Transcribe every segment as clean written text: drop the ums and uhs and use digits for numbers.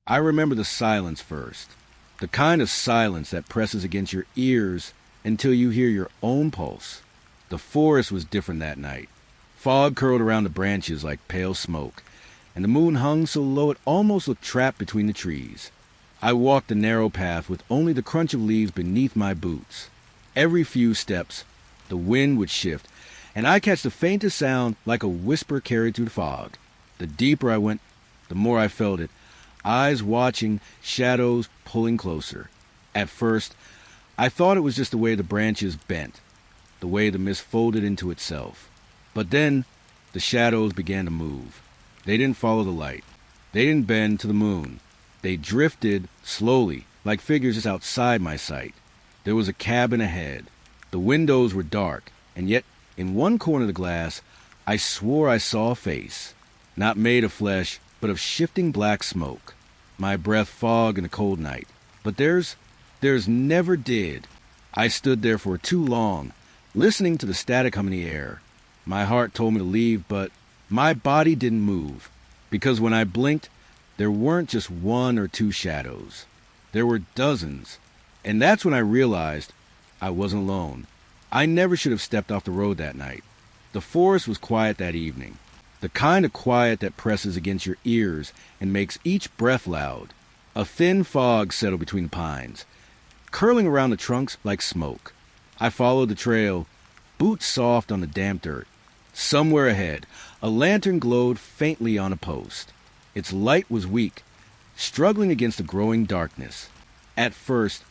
I remember the silence first. The kind of silence that presses against your ears until you hear your own pulse. The forest was different that night. Fog curled around the branches like pale smoke, and the moon hung so low it almost looked trapped between the trees. I walked the narrow path with only the crunch of leaves beneath my boots. Every few steps, the wind would shift, and I catch the faintest sound like a whisper carried through the fog. The deeper I went, the more I felt it, eyes watching, shadows pulling closer. At first, I thought it was just the way the branches bent, the way the mist folded into itself. But then, the shadows began to move. They didn't follow the light. They didn't bend to the moon. They drifted slowly, like figures just outside my sight. There was a cabin ahead. The windows were dark, and yet, in one corner of the glass, I swore I saw a face. Not made of flesh, but of shifting black smoke. My breath fogged in the cold night. But theirs never did. I stood there for too long, listening to the static hum in the air. My heart told me to leave, but my body didn't move, because when I blinked, there weren't just one or two shadows. There were dozens, and that's when I realized I wasn't alone. I never should have stepped off the road that night. The forest was quiet that evening, the kind of quiet that presses against your ears and makes each breath loud. A thin fog settled between the pines, curling around the trunks like smoke. I followed the trail, boots soft on the damp dirt. Somewhere ahead, a lantern glowed faintly on a post. Its light was weak, struggling against the growing darkness. At first,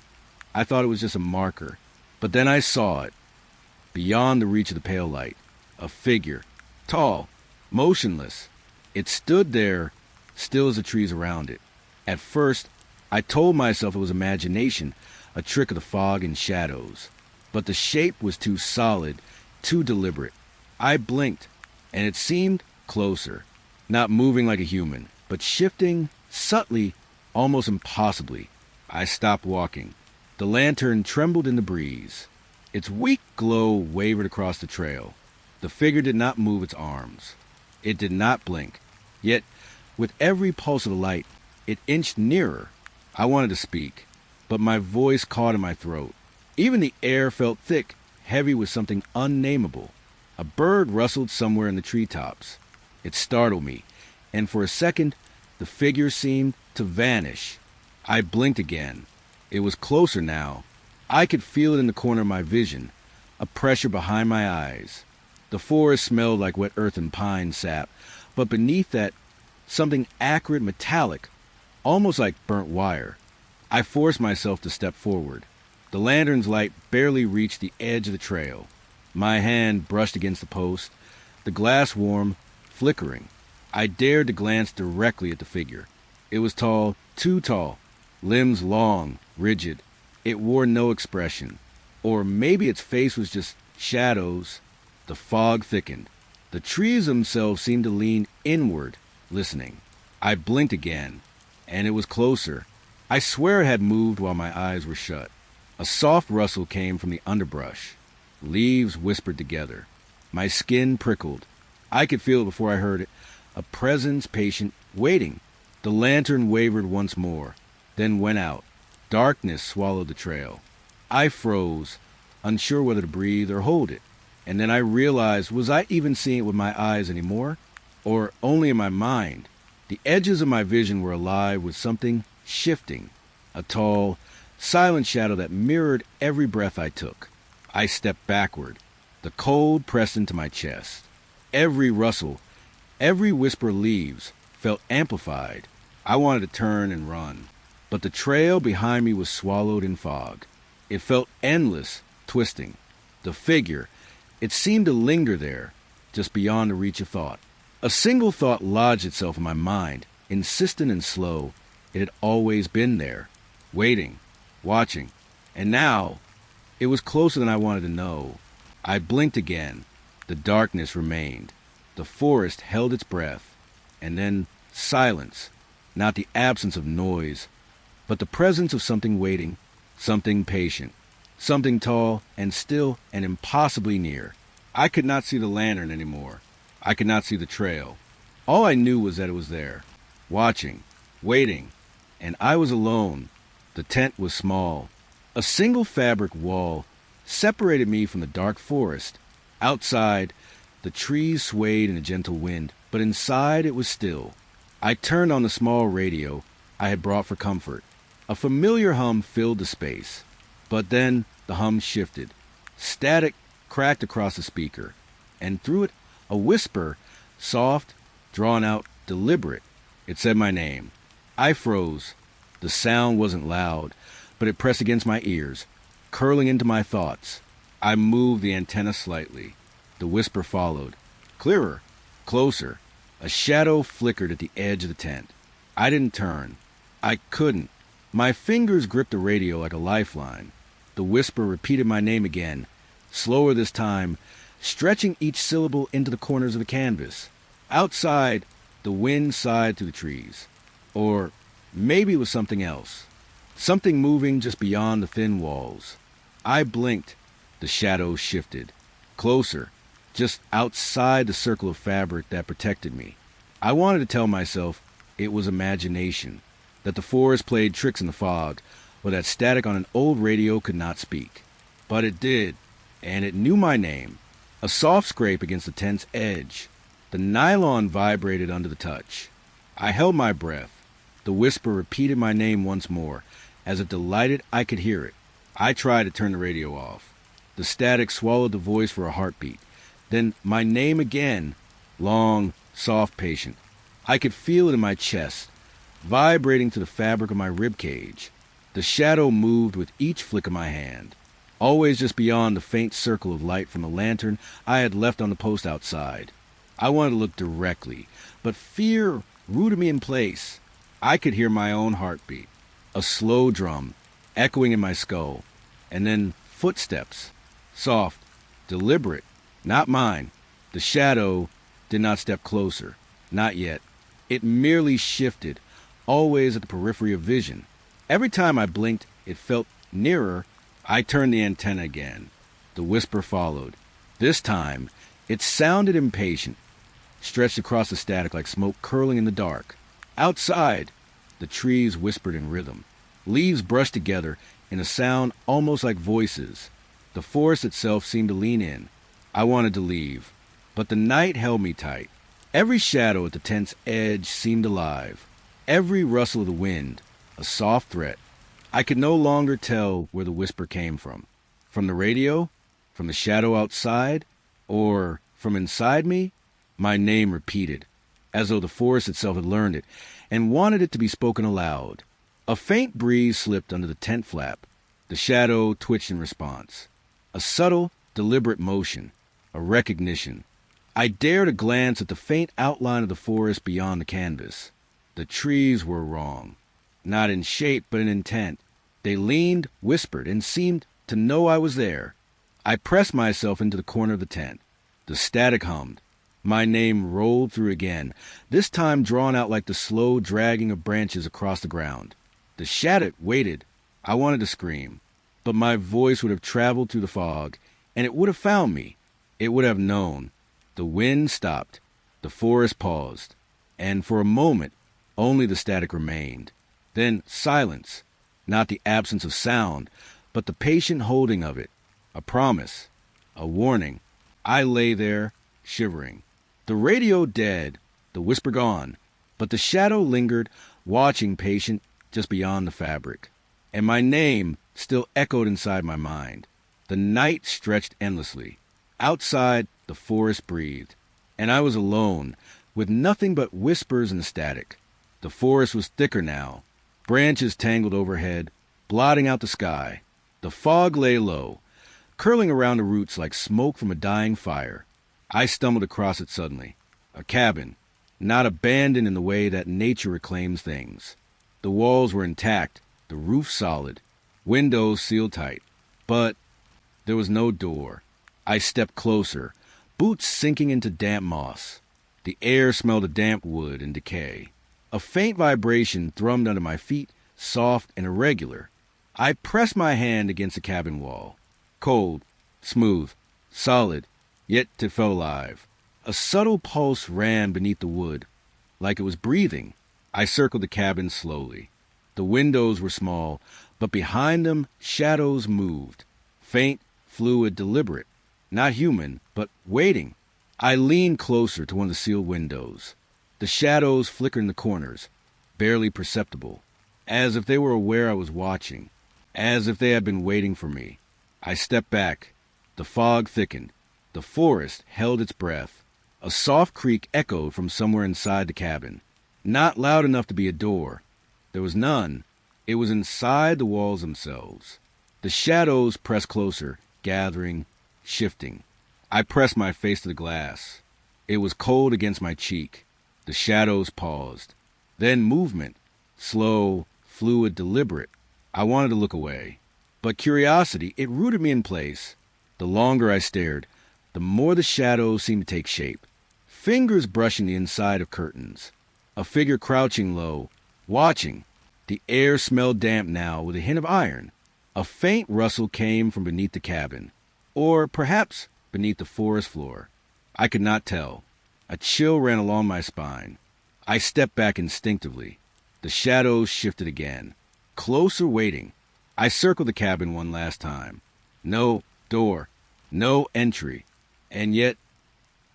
I thought it was just a marker, but then I saw it. Beyond the reach of the pale light, a figure, tall, motionless. It stood there, still as the trees around it. At first, I told myself it was imagination, a trick of the fog and shadows. But the shape was too solid, too deliberate. I blinked, and it seemed closer, not moving like a human, but shifting subtly, almost impossibly. I stopped walking. The lantern trembled in the breeze. Its weak glow wavered across the trail. The figure did not move its arms. It did not blink. Yet, with every pulse of the light, it inched nearer. I wanted to speak, but my voice caught in my throat. Even the air felt thick, heavy with something unnameable. A bird rustled somewhere in the treetops. It startled me, and for a second, the figure seemed to vanish. I blinked again. It was closer now. I could feel it in the corner of my vision, a pressure behind my eyes. The forest smelled like wet earth and pine sap, but beneath that, something acrid, metallic, almost like burnt wire. I forced myself to step forward. The lantern's light barely reached the edge of the trail. My hand brushed against the post, the glass warm, flickering. I dared to glance directly at the figure. It was tall, too tall, limbs long, rigid. It wore no expression. Or maybe its face was just shadows. The fog thickened. The trees themselves seemed to lean inward, listening. I blinked again, and it was closer. I swear it had moved while my eyes were shut. A soft rustle came from the underbrush. Leaves whispered together. My skin prickled. I could feel it before I heard it. A presence patient, waiting. The lantern wavered once more, then went out. Darkness swallowed the trail. I froze, unsure whether to breathe or hold it. And then I realized, was I even seeing it with my eyes anymore? Or only in my mind? The edges of my vision were alive with something shifting. A tall, silent shadow that mirrored every breath I took. I stepped backward. The cold pressed into my chest. Every rustle, every whisper of leaves felt amplified. I wanted to turn and run, but the trail behind me was swallowed in fog. It felt endless, twisting. The figure, it seemed to linger there, just beyond the reach of thought. A single thought lodged itself in my mind, insistent and slow. It had always been there, waiting, watching, and now it was closer than I wanted to know. I blinked again. The darkness remained. The forest held its breath. And then silence. Not the absence of noise, but the presence of something waiting, something patient, something tall and still and impossibly near. I could not see the lantern anymore. I could not see the trail. All I knew was that it was there, watching, waiting, and I was alone. The tent was small. A single fabric wall separated me from the dark forest. Outside, the trees swayed in a gentle wind, but inside it was still. I turned on the small radio I had brought for comfort. A familiar hum filled the space. But then the hum shifted. Static cracked across the speaker, and through it a whisper, soft, drawn out, deliberate. It said my name. I froze. The sound wasn't loud, but it pressed against my ears, curling into my thoughts. I moved the antenna slightly. The whisper followed. Clearer, closer. A shadow flickered at the edge of the tent. I didn't turn. I couldn't. My fingers gripped the radio like a lifeline. The whisper repeated my name again, slower this time, stretching each syllable into the corners of the canvas. Outside, the wind sighed through the trees. Or maybe it was something else. Something moving just beyond the thin walls. I blinked. The shadows shifted. Closer, just outside the circle of fabric that protected me. I wanted to tell myself it was imagination, that the forest played tricks in the fog, or that static on an old radio could not speak. But it did, and it knew my name. A soft scrape against the tent's edge. The nylon vibrated under the touch. I held my breath. The whisper repeated my name once more, as if delighted I could hear it. I tried to turn the radio off. The static swallowed the voice for a heartbeat. Then my name again, long, soft, patient. I could feel it in my chest, vibrating to the fabric of my rib cage. The shadow moved with each flick of my hand, always just beyond the faint circle of light from the lantern I had left on the post outside. I wanted to look directly, but fear rooted me in place. I could hear my own heartbeat, a slow drum echoing in my skull, and then footsteps, soft, deliberate, not mine. The shadow did not step closer, not yet. It merely shifted, always at the periphery of vision. Every time I blinked, it felt nearer. I turned the antenna again. The whisper followed. This time, it sounded impatient, stretched across the static like smoke curling in the dark. Outside, the trees whispered in rhythm. Leaves brushed together in a sound almost like voices. The forest itself seemed to lean in. I wanted to leave, but the night held me tight. Every shadow at the tent's edge seemed alive. Every rustle of the wind, a soft threat. I could no longer tell where the whisper came from. From the radio? From the shadow outside? Or from inside me? My name repeated, as though the forest itself had learned it, and wanted it to be spoken aloud. A faint breeze slipped under the tent flap. The shadow twitched in response. A subtle, deliberate motion, a recognition. I dared a glance at the faint outline of the forest beyond the canvas. The trees were wrong. Not in shape, but in intent. They leaned, whispered, and seemed to know I was there. I pressed myself into the corner of the tent. The static hummed. My name rolled through again, this time drawn out like the slow dragging of branches across the ground. The shadow waited. I wanted to scream, but my voice would have traveled through the fog, and it would have found me. It would have known. The wind stopped. The forest paused. And for a moment, only the static remained. Then silence. Not the absence of sound, but the patient holding of it. A promise. A warning. I lay there, shivering. The radio dead, the whisper gone, but the shadow lingered, watching patient just beyond the fabric. And my name still echoed inside my mind. The night stretched endlessly. Outside, the forest breathed. And I was alone, with nothing but whispers and static. The forest was thicker now. Branches tangled overhead, blotting out the sky. The fog lay low, curling around the roots like smoke from a dying fire. I stumbled across it suddenly. A cabin, not abandoned in the way that nature reclaims things. The walls were intact, the roof solid, windows sealed tight. But there was no door. I stepped closer, boots sinking into damp moss. The air smelled of damp wood and decay. A faint vibration thrummed under my feet, soft and irregular. I pressed my hand against the cabin wall. Cold, smooth, solid, yet it felt alive. A subtle pulse ran beneath the wood, like it was breathing. I circled the cabin slowly. The windows were small, but behind them shadows moved. Faint, fluid, deliberate. Not human, but waiting. I leaned closer to one of the sealed windows. The shadows flickered in the corners, barely perceptible, as if they were aware I was watching, as if they had been waiting for me. I stepped back. The fog thickened. The forest held its breath. A soft creak echoed from somewhere inside the cabin. Not loud enough to be a door. There was none. It was inside the walls themselves. The shadows pressed closer, gathering, shifting. I pressed my face to the glass. It was cold against my cheek. The shadows paused. Then movement. Slow, fluid, deliberate. I wanted to look away. But curiosity, it rooted me in place. The longer I stared, the more the shadows seemed to take shape. Fingers brushing the inside of curtains. A figure crouching low, watching. The air smelled damp now with a hint of iron. A faint rustle came from beneath the cabin, or perhaps beneath the forest floor. I could not tell. A chill ran along my spine. I stepped back instinctively. The shadows shifted again. Closer, waiting. I circled the cabin one last time. No door, no entry. And yet,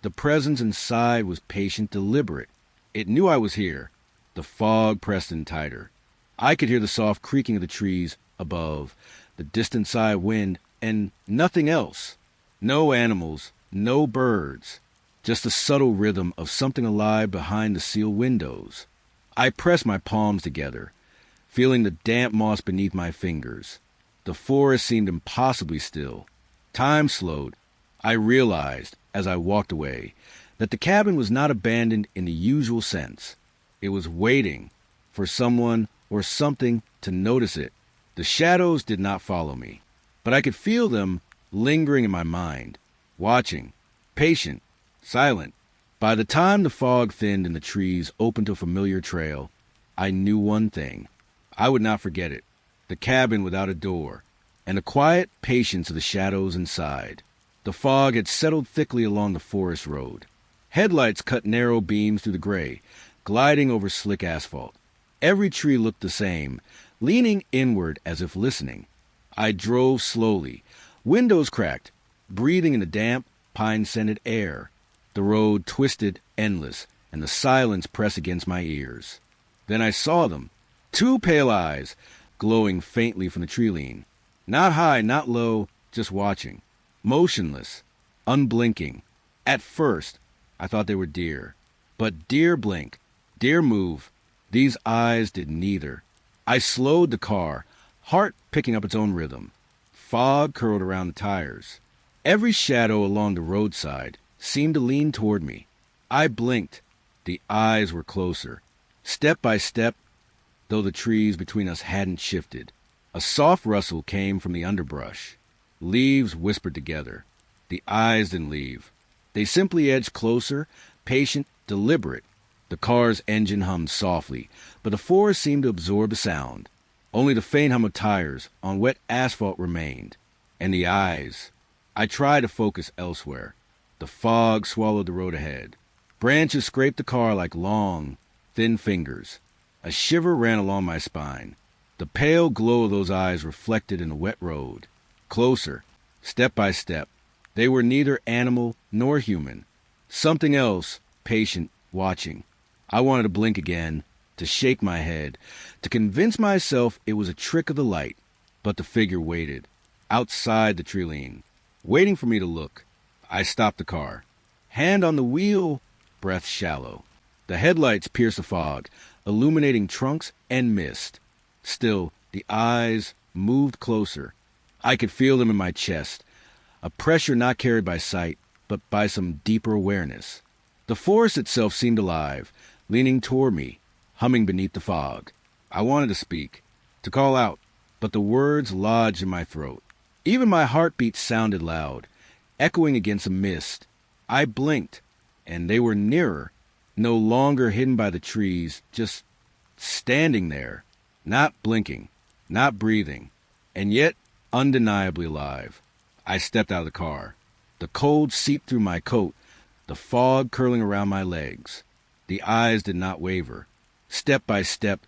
the presence inside was patient, deliberate. It knew I was here. The fog pressed in tighter. I could hear the soft creaking of the trees above, the distant sigh of wind, and nothing else. No animals, no birds. Just the subtle rhythm of something alive behind the sealed windows. I pressed my palms together, feeling the damp moss beneath my fingers. The forest seemed impossibly still. Time slowed. I realized, as I walked away, that the cabin was not abandoned in the usual sense. It was waiting for someone or something to notice it. The shadows did not follow me, but I could feel them lingering in my mind, watching, patient, silent. By the time the fog thinned and the trees opened to a familiar trail, I knew one thing. I would not forget it. The cabin without a door, and the quiet patience of the shadows inside. The fog had settled thickly along the forest road. Headlights cut narrow beams through the gray, gliding over slick asphalt. Every tree looked the same, leaning inward as if listening. I drove slowly, windows cracked, breathing in the damp, pine-scented air. The road twisted, endless, and the silence pressed against my ears. Then I saw them, two pale eyes, glowing faintly from the tree lean. Not high, not low, just watching. Motionless, unblinking. At first, I thought they were deer. But deer blink, deer move. These eyes did neither. I slowed the car, heart picking up its own rhythm. Fog curled around the tires. Every shadow along the roadside seemed to lean toward me. I blinked. The eyes were closer. Step by step, though the trees between us hadn't shifted. A soft rustle came from the underbrush. Leaves whispered together. The eyes didn't leave. They simply edged closer, patient, deliberate. The car's engine hummed softly, but the forest seemed to absorb the sound. Only the faint hum of tires on wet asphalt remained. And the eyes. I tried to focus elsewhere. The fog swallowed the road ahead. Branches scraped the car like long, thin fingers. A shiver ran along my spine. The pale glow of those eyes reflected in the wet road. Closer, step by step. They were neither animal nor human. Something else, patient, watching. I wanted to blink again, to shake my head, to convince myself it was a trick of the light. But the figure waited, outside the tree lean, waiting for me to look. I stopped the car. Hand on the wheel, breath shallow. The headlights pierced the fog, illuminating trunks and mist. Still, the eyes moved closer. I could feel them in my chest, a pressure not carried by sight, but by some deeper awareness. The forest itself seemed alive, leaning toward me, humming beneath the fog. I wanted to speak, to call out, but the words lodged in my throat. Even my heartbeat sounded loud, echoing against a mist. I blinked, and they were nearer, no longer hidden by the trees, just standing there, not blinking, not breathing, and yet undeniably alive. I stepped out of the car. The cold seeped through my coat, the fog curling around my legs. The eyes did not waver. Step by step,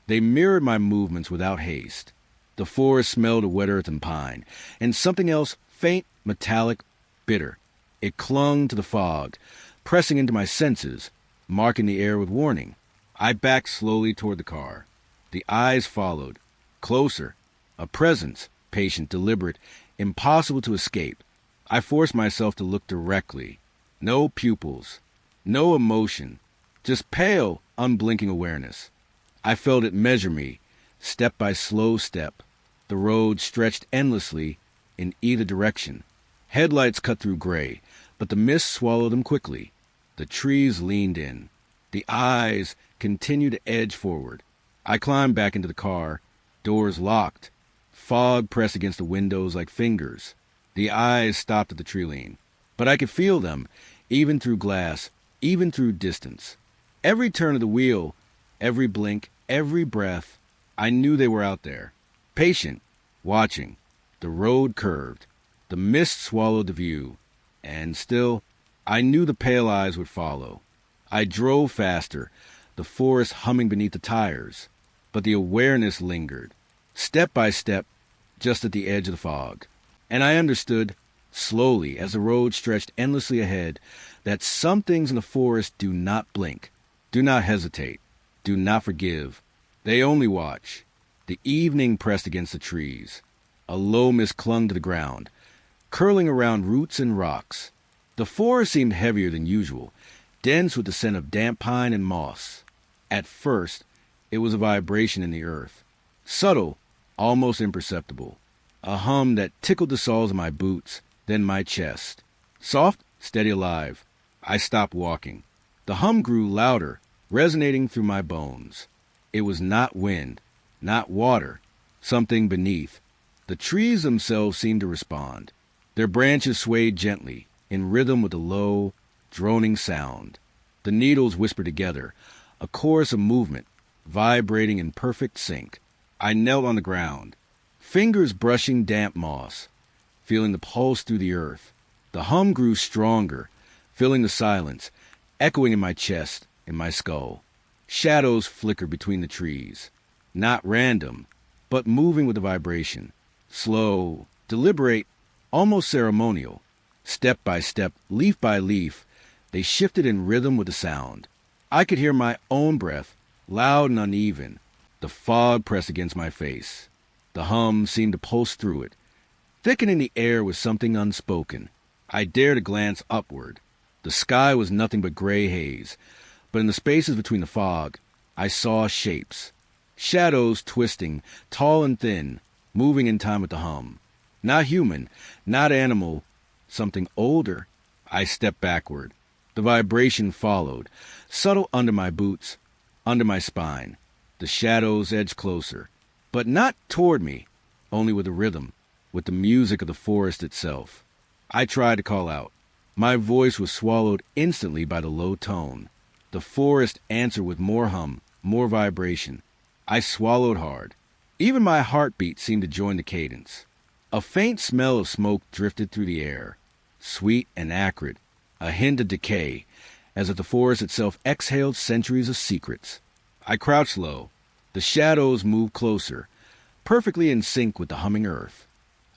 They mirrored my movements without haste. The forest smelled of wet earth and pine, and something else, faint, metallic, bitter. It clung to the fog, pressing into my senses, marking the air with warning. I backed slowly toward the car. The eyes followed. Closer. A presence, patient, deliberate, impossible to escape. I forced myself to look directly. No pupils. No emotion. Just pale, unblinking awareness. I felt it measure me, step by slow step. The road stretched endlessly in either direction. Headlights cut through gray, but the mist swallowed them quickly. The trees leaned in. The eyes continued to edge forward. I climbed back into the car, doors locked. Fog pressed against the windows like fingers. The eyes stopped at the tree lean, but I could feel them, even through glass, even through distance. Every turn of the wheel, every blink, every breath, I knew they were out there. Patient, watching. The road curved. The mist swallowed the view. And still, I knew the pale eyes would follow. I drove faster, the forest humming beneath the tires. But the awareness lingered, step by step, just at the edge of the fog. And I understood, slowly, as the road stretched endlessly ahead, that some things in the forest do not blink, do not hesitate, do not forgive. They only watch. The evening pressed against the trees. A low mist clung to the ground, curling around roots and rocks. The forest seemed heavier than usual, dense with the scent of damp pine and moss. At first, it was a vibration in the earth, subtle, almost imperceptible, a hum that tickled the soles of my boots, then my chest. Soft, steady, alive. I stopped walking. The hum grew louder, resonating through my bones. It was not wind, not water, something beneath. The trees themselves seemed to respond. Their branches swayed gently, in rhythm with a low, droning sound. The needles whispered together, a chorus of movement, vibrating in perfect sync. I knelt on the ground, fingers brushing damp moss, feeling the pulse through the earth. The hum grew stronger, filling the silence, echoing in my chest, in my skull. Shadows flickered between the trees, not random, but moving with the vibration. Slow, deliberate, almost ceremonial. Step by step, leaf by leaf, they shifted in rhythm with the sound. I could hear my own breath, loud and uneven. The fog pressed against my face. The hum seemed to pulse through it, thickening the air with something unspoken. I dared to glance upward. The sky was nothing but gray haze, but in the spaces between the fog, I saw shapes. Shadows twisting, tall and thin, moving in time with the hum. Not human, not animal, something older. I stepped backward. The vibration followed, subtle under my boots, under my spine. The shadows edged closer, but not toward me, only with the rhythm, with the music of the forest itself. I tried to call out. My voice was swallowed instantly by the low tone. The forest answered with more hum, more vibration. I swallowed hard. Even my heartbeat seemed to join the cadence. A faint smell of smoke drifted through the air, sweet and acrid, a hint of decay, as if the forest itself exhaled centuries of secrets. I crouched low. The shadows moved closer, perfectly in sync with the humming earth.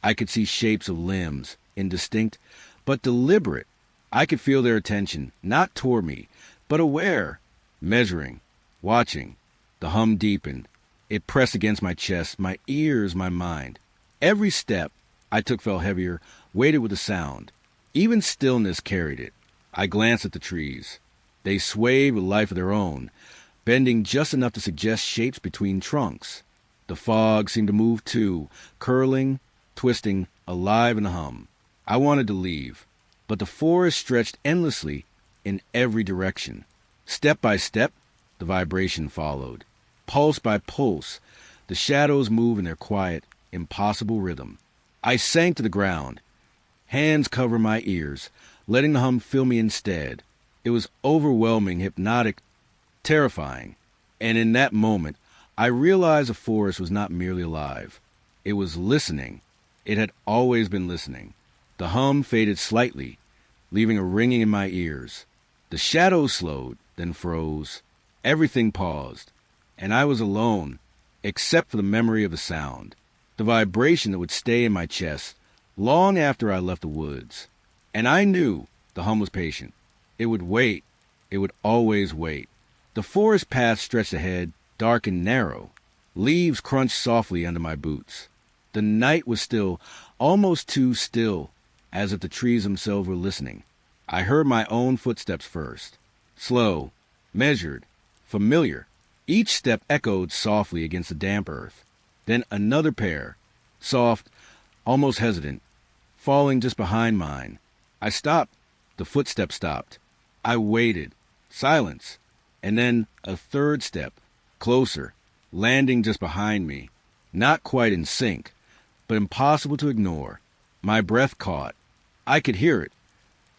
I could see shapes of limbs, indistinct, but deliberate. I could feel their attention, not toward me, but aware, measuring, watching. The hum deepened. It pressed against my chest, my ears, my mind. Every step I took felt heavier, weighted with the sound. Even stillness carried it. I glanced at the trees. They swayed with life of their own, bending just enough to suggest shapes between trunks. The fog seemed to move too, curling, twisting, alive in the hum. I wanted to leave, but the forest stretched endlessly in every direction. Step by step, the vibration followed. Pulse by pulse, the shadows moved in their quiet, impossible rhythm. I sank to the ground, hands covered my ears, letting the hum fill me instead. It was overwhelming, hypnotic, terrifying. And in that moment, I realized the forest was not merely alive. It was listening. It had always been listening. The hum faded slightly, leaving a ringing in my ears. The shadows slowed, then froze. Everything paused, and I was alone, except for the memory of the sound, the vibration that would stay in my chest long after I left the woods. And I knew the hum was patient. It would wait. It would always wait. The forest path stretched ahead, dark and narrow. Leaves crunched softly under my boots. The night was still, almost too still, as if the trees themselves were listening. I heard my own footsteps first. Slow, measured, familiar. Each step echoed softly against the damp earth. Then another pair, soft, almost hesitant, falling just behind mine. I stopped. The footsteps stopped. I waited. Silence. And then a third step, closer, landing just behind me. Not quite in sync, but impossible to ignore. My breath caught. I could hear it,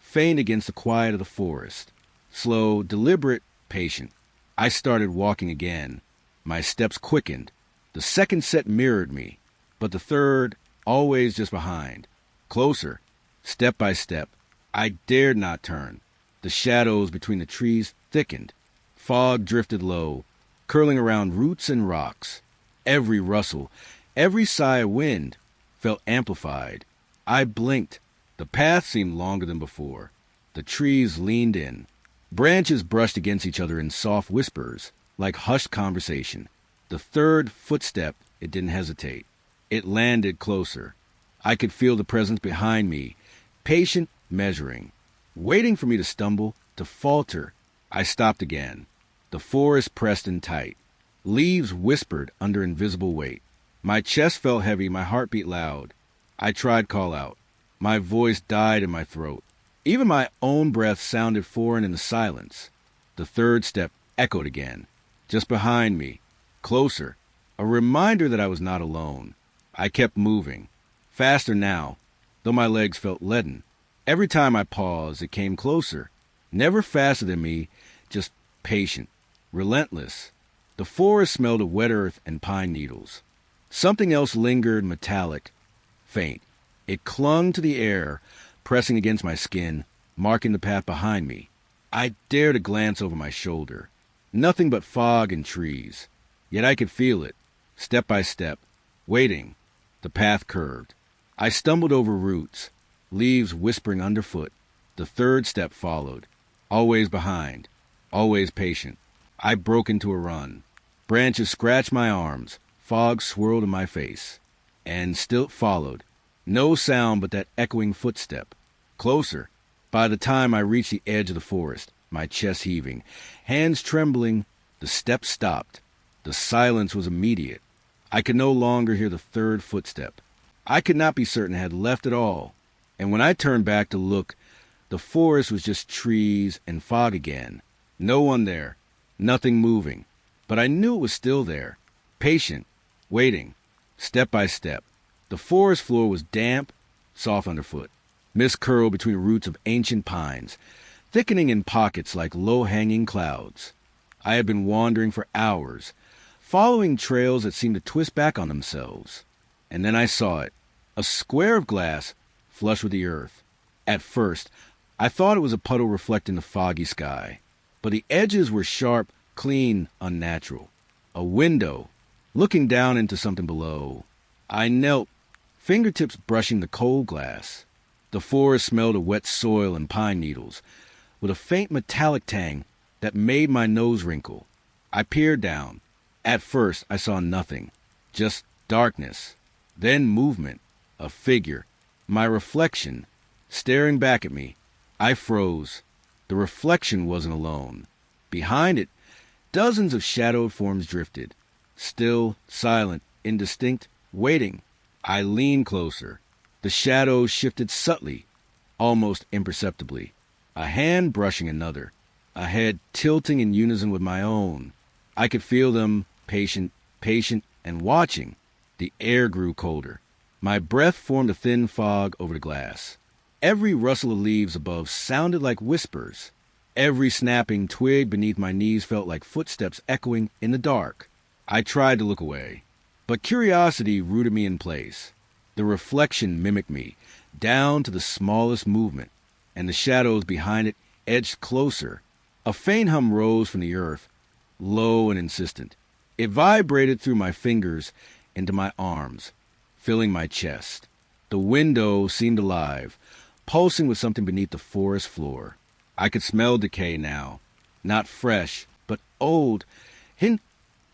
faint against the quiet of the forest. Slow, deliberate, patient. I started walking again. My steps quickened. The second set mirrored me, but the third, always just behind. Closer, step by step. I dared not turn. The shadows between the trees thickened. Fog drifted low, curling around roots and rocks. Every rustle, every sigh of wind felt amplified. I blinked. The path seemed longer than before. The trees leaned in. Branches brushed against each other in soft whispers, like hushed conversation. The third footstep, it didn't hesitate. It landed closer. I could feel the presence behind me, patient, measuring, waiting for me to stumble, to falter. I stopped again. The forest pressed in tight. Leaves whispered under invisible weight. My chest felt heavy, my heart beat loud. I tried call out. My voice died in my throat. Even my own breath sounded foreign in the silence. The third step echoed again, just behind me, closer, a reminder that I was not alone. I kept moving, faster now, though my legs felt leaden. Every time I paused, it came closer, never faster than me, just patient, relentless. The forest smelled of wet earth and pine needles. Something else lingered, metallic, faint. It clung to the air, pressing against my skin, marking the path behind me. I dared to glance over my shoulder. Nothing but fog and trees. Yet I could feel it, step by step, waiting. The path curved. I stumbled over roots, leaves whispering underfoot. The third step followed, always behind, always patient. I broke into a run. Branches scratched my arms, fog swirled in my face. And still it followed. No sound but that echoing footstep. Closer. By the time I reached the edge of the forest, my chest heaving, hands trembling, the step stopped. The silence was immediate. I could no longer hear the third footstep. I could not be certain it had left at all. And when I turned back to look, the forest was just trees and fog again. No one there. Nothing moving. But I knew it was still there. Patient. Waiting. Step by step. The forest floor was damp, soft underfoot. Mist curled between roots of ancient pines, thickening in pockets like low-hanging clouds. I had been wandering for hours, following trails that seemed to twist back on themselves. And then I saw it, a square of glass flush with the earth. At first, I thought it was a puddle reflecting the foggy sky, but the edges were sharp, clean, unnatural. A window, looking down into something below. I knelt, fingertips brushing the cold glass. The forest smelled of wet soil and pine needles, with a faint metallic tang that made my nose wrinkle. I peered down. At first, I saw nothing, just darkness. Then movement, a figure, my reflection, staring back at me. I froze. The reflection wasn't alone. Behind it, dozens of shadowed forms drifted, still, silent, indistinct, waiting. I leaned closer. The shadows shifted subtly, almost imperceptibly. A hand brushing another, a head tilting in unison with my own. I could feel them, patient, and watching. The air grew colder. My breath formed a thin fog over the glass. Every rustle of leaves above sounded like whispers. Every snapping twig beneath my knees felt like footsteps echoing in the dark. I tried to look away, but curiosity rooted me in place. The reflection mimicked me, down to the smallest movement, and the shadows behind it edged closer. A faint hum rose from the earth, low and insistent. It vibrated through my fingers into my arms, filling my chest. The window seemed alive, pulsing with something beneath the forest floor. I could smell decay now. Not fresh, but old.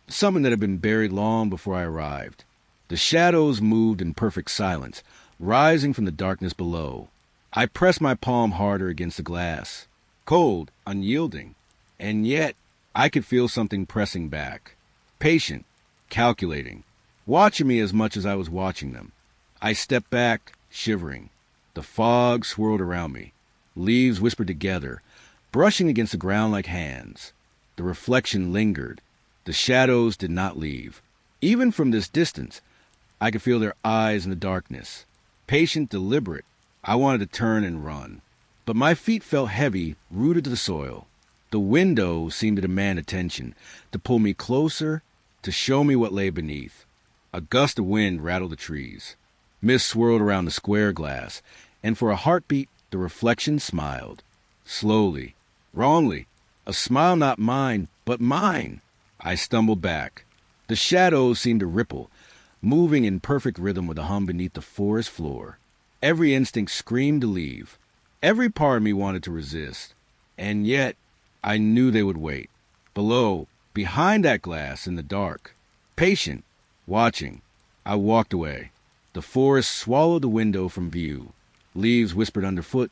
Something that had been buried long before I arrived. The shadows moved in perfect silence, rising from the darkness below. I pressed my palm harder against the glass. Cold, unyielding. And yet, I could feel something pressing back. Patient, calculating, watching me as much as I was watching them. I stepped back, shivering. The fog swirled around me. Leaves whispered together, brushing against the ground like hands. The reflection lingered. The shadows did not leave. Even from this distance, I could feel their eyes in the darkness. Patient, deliberate. I wanted to turn and run. But my feet felt heavy, rooted to the soil. The window seemed to demand attention, to pull me closer, to show me what lay beneath. A gust of wind rattled the trees. Mist swirled around the square glass, and for a heartbeat, the reflection smiled. Slowly, wrongly, a smile not mine, but mine. I stumbled back. The shadows seemed to ripple, moving in perfect rhythm with the hum beneath the forest floor. Every instinct screamed to leave. Every part of me wanted to resist. And yet, I knew they would wait. Below, behind that glass, in the dark. Patient, watching. I walked away. The forest swallowed the window from view. Leaves whispered underfoot.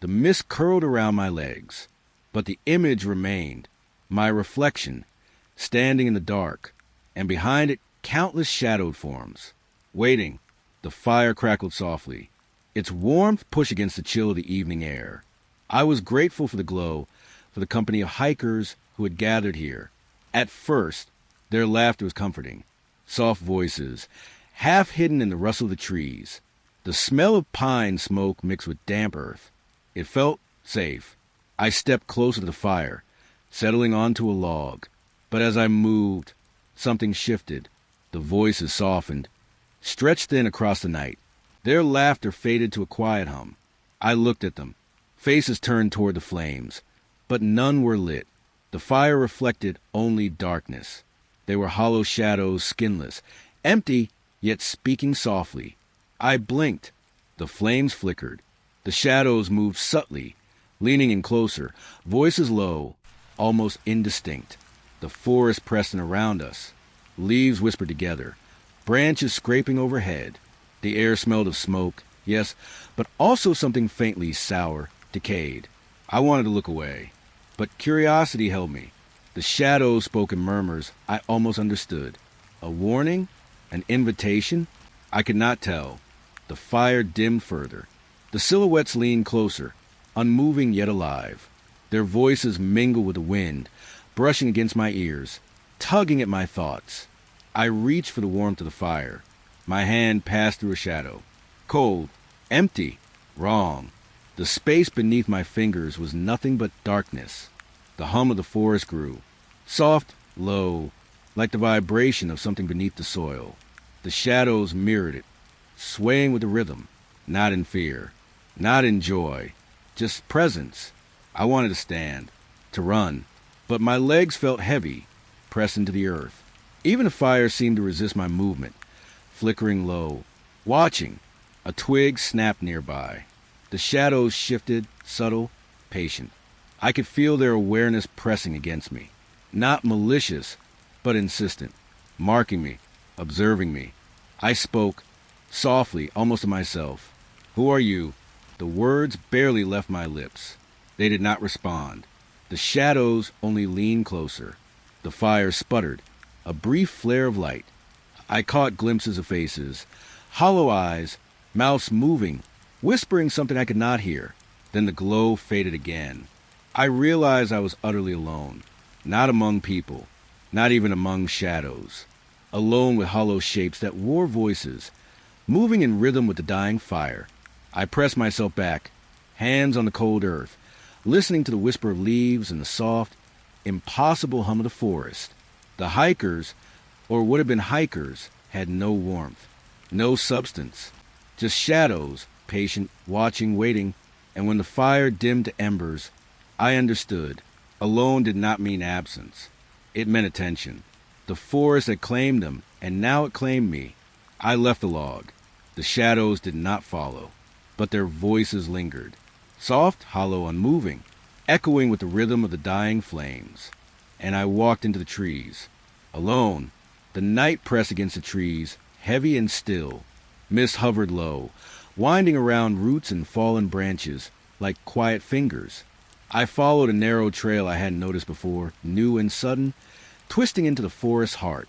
The mist curled around my legs. But the image remained. My reflection, standing in the dark, and behind it countless shadowed forms. Waiting, the fire crackled softly. Its warmth pushed against the chill of the evening air. I was grateful for the glow, for the company of hikers who had gathered here. At first, their laughter was comforting. Soft voices, half hidden in the rustle of the trees. The smell of pine smoke mixed with damp earth. It felt safe. I stepped closer to the fire, settling onto a log. But as I moved, something shifted. The voices softened, stretched thin across the night. Their laughter faded to a quiet hum. I looked at them. Faces turned toward the flames, but none were lit. The fire reflected only darkness. They were hollow shadows, skinless, empty, yet speaking softly. I blinked. The flames flickered. The shadows moved subtly, leaning in closer, voices low, almost indistinct. The forest pressed in around us. Leaves whispered together, branches scraping overhead. The air smelled of smoke, yes, but also something faintly sour, decayed. I wanted to look away, but curiosity held me. The shadows spoke in murmurs I almost understood. A warning? An invitation? I could not tell. The fire dimmed further. The silhouettes leaned closer, unmoving yet alive. Their voices mingled with the wind, brushing against my ears, tugging at my thoughts. I reached for the warmth of the fire. My hand passed through a shadow. Cold, empty, wrong. The space beneath my fingers was nothing but darkness. The hum of the forest grew, soft, low, like the vibration of something beneath the soil. The shadows mirrored it, swaying with the rhythm, not in fear, not in joy, just presence. I wanted to stand, to run, but my legs felt heavy, pressed into the earth. Even the fire seemed to resist my movement, flickering low, watching. A twig snapped nearby. The shadows shifted, subtle, patient. I could feel their awareness pressing against me. Not malicious, but insistent, marking me, observing me. I spoke, softly, almost to myself. "Who are you?" The words barely left my lips. They did not respond. The shadows only leaned closer. The fire sputtered, a brief flare of light. I caught glimpses of faces, hollow eyes, mouths moving, whispering something I could not hear. Then the glow faded again. I realized I was utterly alone, not among people, not even among shadows. Alone with hollow shapes that wore voices, moving in rhythm with the dying fire. I pressed myself back, hands on the cold earth, listening to the whisper of leaves and the soft, impossible hum of the forest. The hikers, or would have been hikers, had no warmth, no substance, just shadows, patient, watching, waiting. And when the fire dimmed to embers, I understood. Alone did not mean absence. It meant attention. The forest had claimed them, and now it claimed me. I left the log. The shadows did not follow, but their voices lingered. Soft, hollow, unmoving, echoing with the rhythm of the dying flames. And I walked into the trees. Alone, the night pressed against the trees, heavy and still. Mist hovered low, winding around roots and fallen branches like quiet fingers. I followed a narrow trail I hadn't noticed before, new and sudden, twisting into the forest's heart.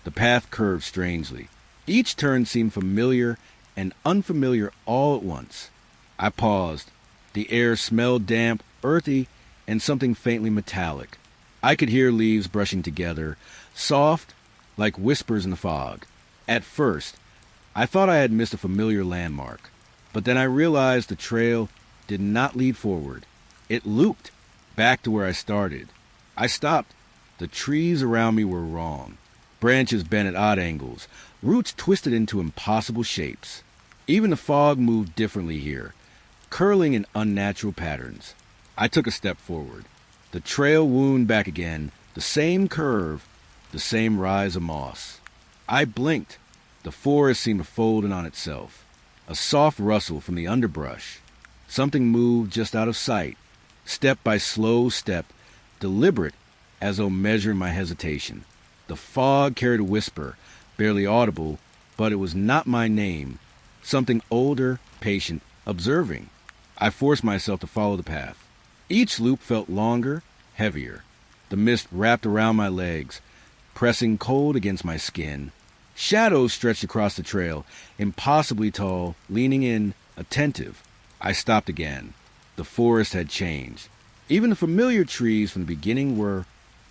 The path curved strangely. Each turn seemed familiar and unfamiliar all at once. I paused. The air smelled damp, earthy, and something faintly metallic. I could hear leaves brushing together, soft, like whispers in the fog. At first, I thought I had missed a familiar landmark, but then I realized the trail did not lead forward. It looped back to where I started. I stopped. The trees around me were wrong. Branches bent at odd angles, roots twisted into impossible shapes. Even the fog moved differently here, curling in unnatural patterns. I took a step forward. The trail wound back again, the same curve, the same rise of moss. I blinked. The forest seemed to fold in on itself. A soft rustle from the underbrush. Something moved just out of sight, step by slow step, deliberate as though measuring my hesitation. The fog carried a whisper, barely audible, but it was not my name. Something older, patient, observing. I forced myself to follow the path. Each loop felt longer, heavier. The mist wrapped around my legs, pressing cold against my skin. Shadows stretched across the trail, impossibly tall, leaning in, attentive. I stopped again. The forest had changed. Even the familiar trees from the beginning were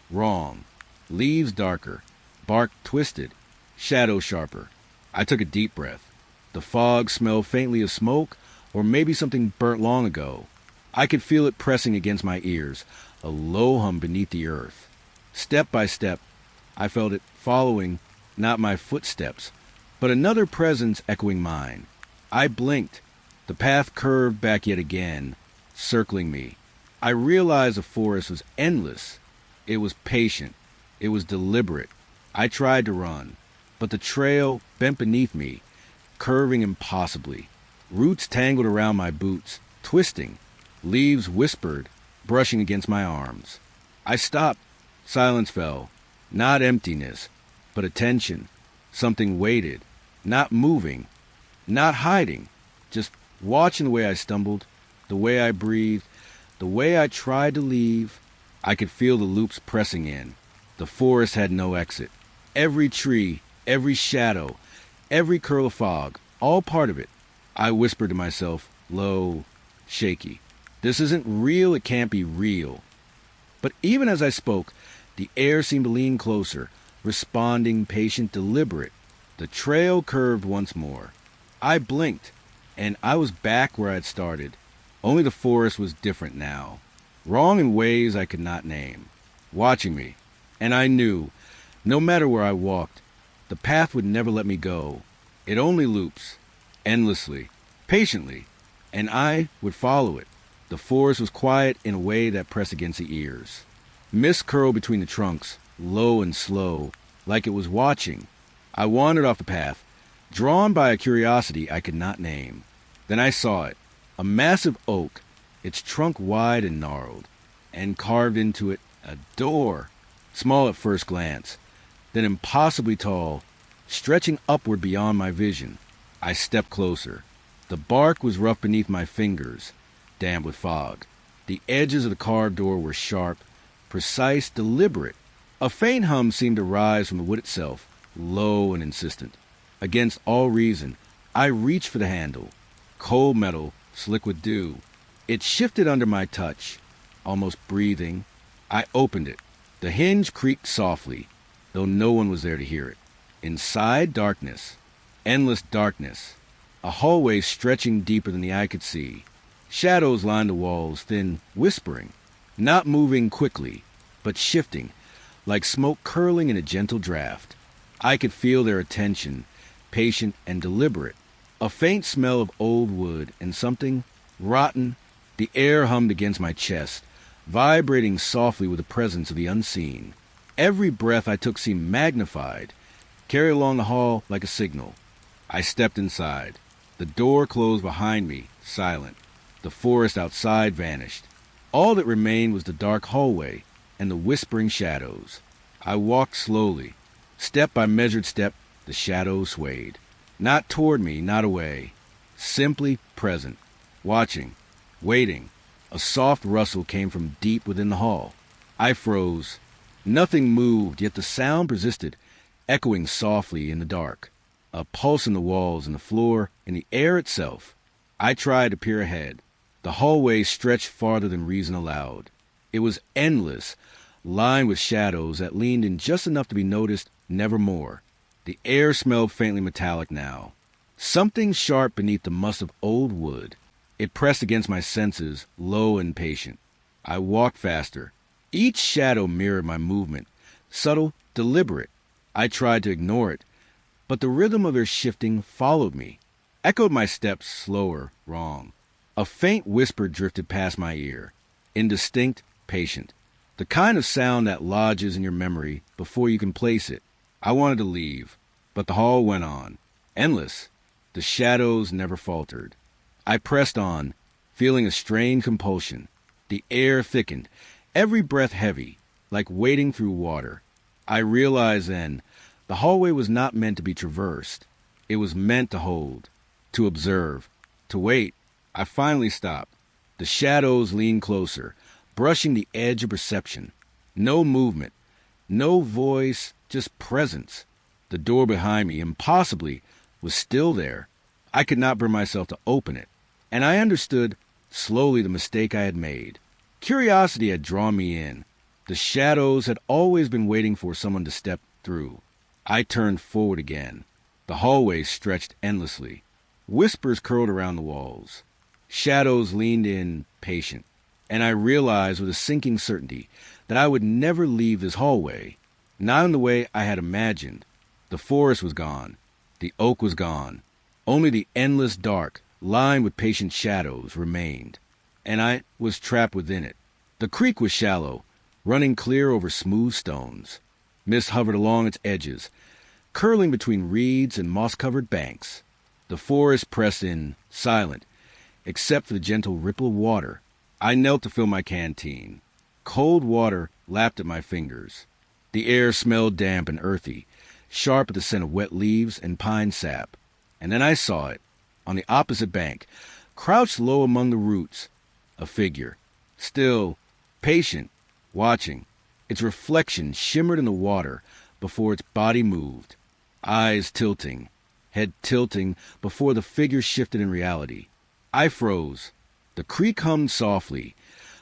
wrong. Leaves darker, bark twisted, shadow sharper. I took a deep breath. The fog smelled faintly of smoke, or maybe something burnt long ago. I could feel it pressing against my ears, a low hum beneath the earth. Step by step, I felt it following not my footsteps, but another presence echoing mine. I blinked. The path curved back yet again, circling me. I realized the forest was endless. It was patient. It was deliberate. I tried to run, but the trail bent beneath me, curving impossibly. Roots tangled around my boots, twisting. Leaves whispered, brushing against my arms. I stopped. Silence fell. Not emptiness, but attention. Something waited, not moving, not hiding, just watching the way I stumbled, the way I breathed, the way I tried to leave. I could feel the loops pressing in. The forest had no exit. Every tree, every shadow, every curl of fog, all part of it. I whispered to myself, low, shaky. This isn't real, it can't be real. But even as I spoke, the air seemed to lean closer, responding, patient, deliberate. The trail curved once more. I blinked, and I was back where I had started. Only the forest was different now, wrong in ways I could not name, watching me. And I knew, no matter where I walked, the path would never let me go. It only loops, endlessly, patiently, and I would follow it. The forest was quiet in a way that pressed against the ears. Mist curled between the trunks, low and slow, like it was watching. I wandered off the path, drawn by a curiosity I could not name. Then I saw it, a massive oak, its trunk wide and gnarled, and carved into it a door, small at first glance, then impossibly tall, stretching upward beyond my vision. I stepped closer. The bark was rough beneath my fingers, damp with fog. The edges of the carved door were sharp, precise, deliberate. A faint hum seemed to rise from the wood itself, low and insistent. Against all reason, I reached for the handle. Cold metal, slick with dew. It shifted under my touch, almost breathing. I opened it. The hinge creaked softly, though no one was there to hear it. Inside, darkness. Endless darkness. A hallway stretching deeper than the eye could see. Shadows lined the walls, then whispering. Not moving quickly, but shifting, like smoke curling in a gentle draft. I could feel their attention, patient and deliberate. A faint smell of old wood and something rotten. The air hummed against my chest, vibrating softly with the presence of the unseen. Every breath I took seemed magnified, carried along the hall like a signal. I stepped inside. The door closed behind me, silent. The forest outside vanished. All that remained was the dark hallway and the whispering shadows. I walked slowly. Step by measured step, the shadows swayed. Not toward me, not away. Simply present. Watching. Waiting. A soft rustle came from deep within the hall. I froze. Nothing moved, yet the sound persisted, echoing softly in the dark. A pulse in the walls, in the floor, in the air itself. I tried to peer ahead. The hallway stretched farther than reason allowed. It was endless, lined with shadows that leaned in just enough to be noticed, never more. The air smelled faintly metallic now. Something sharp beneath the musk of old wood. It pressed against my senses, low and patient. I walked faster. Each shadow mirrored my movement, subtle, deliberate. I tried to ignore it, but the rhythm of their shifting followed me, echoed my steps slower, wrong. A faint whisper drifted past my ear, indistinct, patient. The kind of sound that lodges in your memory before you can place it. I wanted to leave, but the hall went on, endless. The shadows never faltered. I pressed on, feeling a strange compulsion. The air thickened, every breath heavy, like wading through water. I realized then, the hallway was not meant to be traversed. It was meant to hold, to observe, to wait. I finally stopped. The shadows leaned closer, brushing the edge of perception. No movement, no voice, just presence. The door behind me, impossibly, was still there. I could not bring myself to open it. And I understood, slowly, the mistake I had made. Curiosity had drawn me in. The shadows had always been waiting for someone to step through. I turned forward again. The hallway stretched endlessly. Whispers curled around the walls. Shadows leaned in, patient. And I realized with a sinking certainty that I would never leave this hallway, not in the way I had imagined. The forest was gone. The oak was gone. Only the endless dark, lined with patient shadows, remained. And I was trapped within it. The creek was shallow, running clear over smooth stones. Mist hovered along its edges, curling between reeds and moss-covered banks. The forest pressed in, silent, except for the gentle ripple of water. I knelt to fill my canteen. Cold water lapped at my fingers. The air smelled damp and earthy, sharp with the scent of wet leaves and pine sap. And then I saw it, on the opposite bank, crouched low among the roots, a figure, still, patient, watching. Its reflection shimmered in the water before its body moved, eyes tilting, head tilting before the figure shifted in reality. I froze. The creek hummed softly,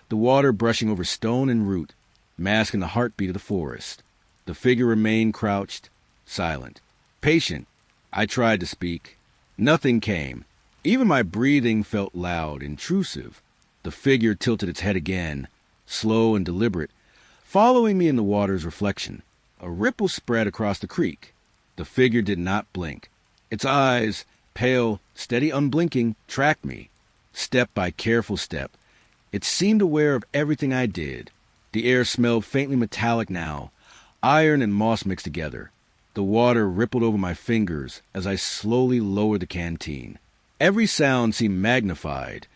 the water brushing over stone and root, masking the heartbeat of the forest. The figure remained crouched, silent, patient. I tried to speak. Nothing came. Even my breathing felt loud, intrusive. The figure tilted its head again, slow and deliberate, following me in the water's reflection. A ripple spread across the creek. The figure did not blink. Its eyes, pale, steady, unblinking, tracked me, step by careful step. It seemed aware of everything I did. The air smelled faintly metallic now, iron and moss mixed together. The water rippled over my fingers as I slowly lowered the canteen. Every sound seemed magnified.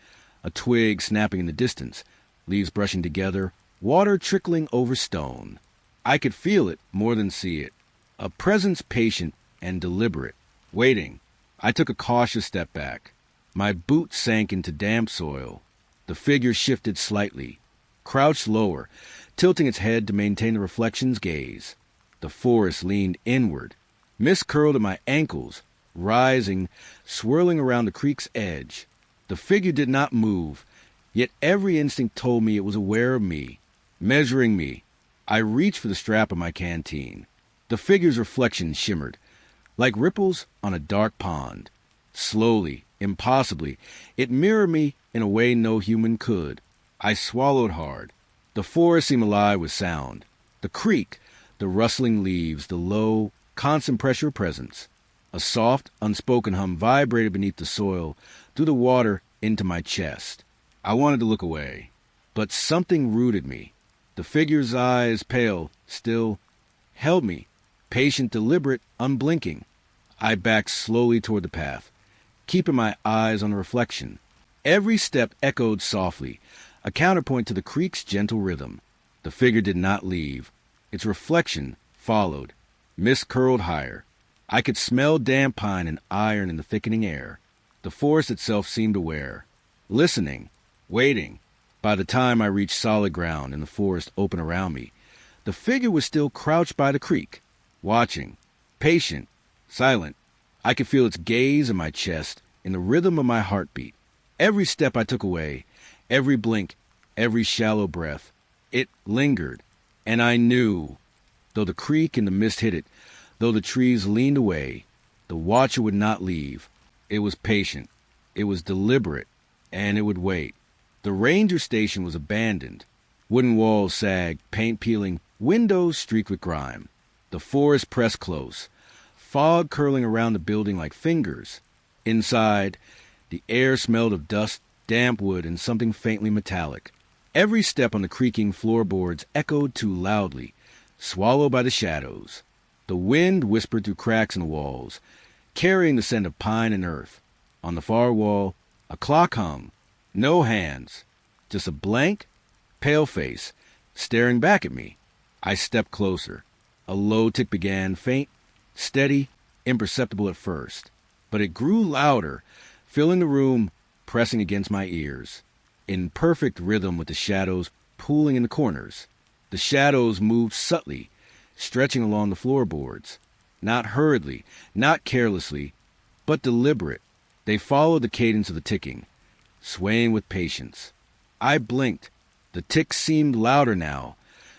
A twig snapping in the distance, leaves brushing together, water trickling over stone. I could feel it more than see it. A presence patient and deliberate, waiting. I took a cautious step back. My boot sank into damp soil. The figure shifted slightly, crouched lower, tilting its head to maintain the reflection's gaze. The forest leaned inward. Mist curled at my ankles, rising, swirling around the creek's edge. The figure did not move, yet every instinct told me it was aware of me, measuring me. I reached for the strap of my canteen. The figure's reflection shimmered, like ripples on a dark pond. Slowly, impossibly, it mirrored me in a way no human could. I swallowed hard. The forest seemed alive with sound. The creek, the rustling leaves, the low, constant pressure of presence. A soft, unspoken hum vibrated beneath the soil, through the water, into my chest. I wanted to look away, but something rooted me. The figure's eyes, pale, still, held me, patient, deliberate, unblinking. I backed slowly toward the path, keeping my eyes on the reflection. Every step echoed softly, a counterpoint to the creek's gentle rhythm. The figure did not leave. Its reflection followed. Mist curled higher. I could smell damp pine and iron in the thickening air. The forest itself seemed aware, listening, waiting. By the time I reached solid ground and the forest open around me, the figure was still crouched by the creek, watching, patient, silent. I could feel its gaze in my chest, in the rhythm of my heartbeat. Every step I took away, every blink, every shallow breath, it lingered. And I knew, though the creek and the mist hid it, though the trees leaned away, the watcher would not leave. It was patient, it was deliberate, and it would wait. The ranger station was abandoned. Wooden walls sagged, paint peeling, windows streaked with grime. The forest pressed close, fog curling around the building like fingers. Inside, the air smelled of dust, damp wood, and something faintly metallic. Every step on the creaking floorboards echoed too loudly, swallowed by the shadows. The wind whispered through cracks in the walls, carrying the scent of pine and earth. On the far wall, a clock hung. No hands, just a blank, pale face, staring back at me. I stepped closer. A low tick began, faint, steady, imperceptible at first. But it grew louder, filling the room, pressing against my ears. In perfect rhythm with the shadows pooling in the corners. The shadows moved subtly, stretching along the floorboards. Not hurriedly, not carelessly, but deliberate. They followed the cadence of the ticking, swaying with patience. I blinked. The ticks seemed louder now,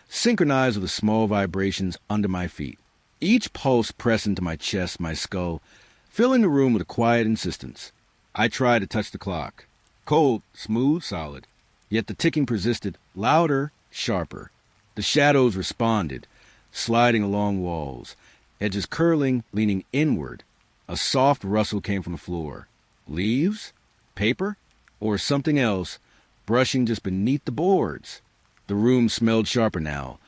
synchronized with the small vibrations under my feet. Each pulse pressed into my chest, my skull, filling the room with a quiet insistence. I tried to touch the clock. Cold, smooth, solid. Yet the ticking persisted, louder, sharper. The shadows responded, sliding along walls, edges curling, leaning inward. A soft rustle came from the floor. Leaves? Paper? Or something else, brushing just beneath the boards. The room smelled sharper now,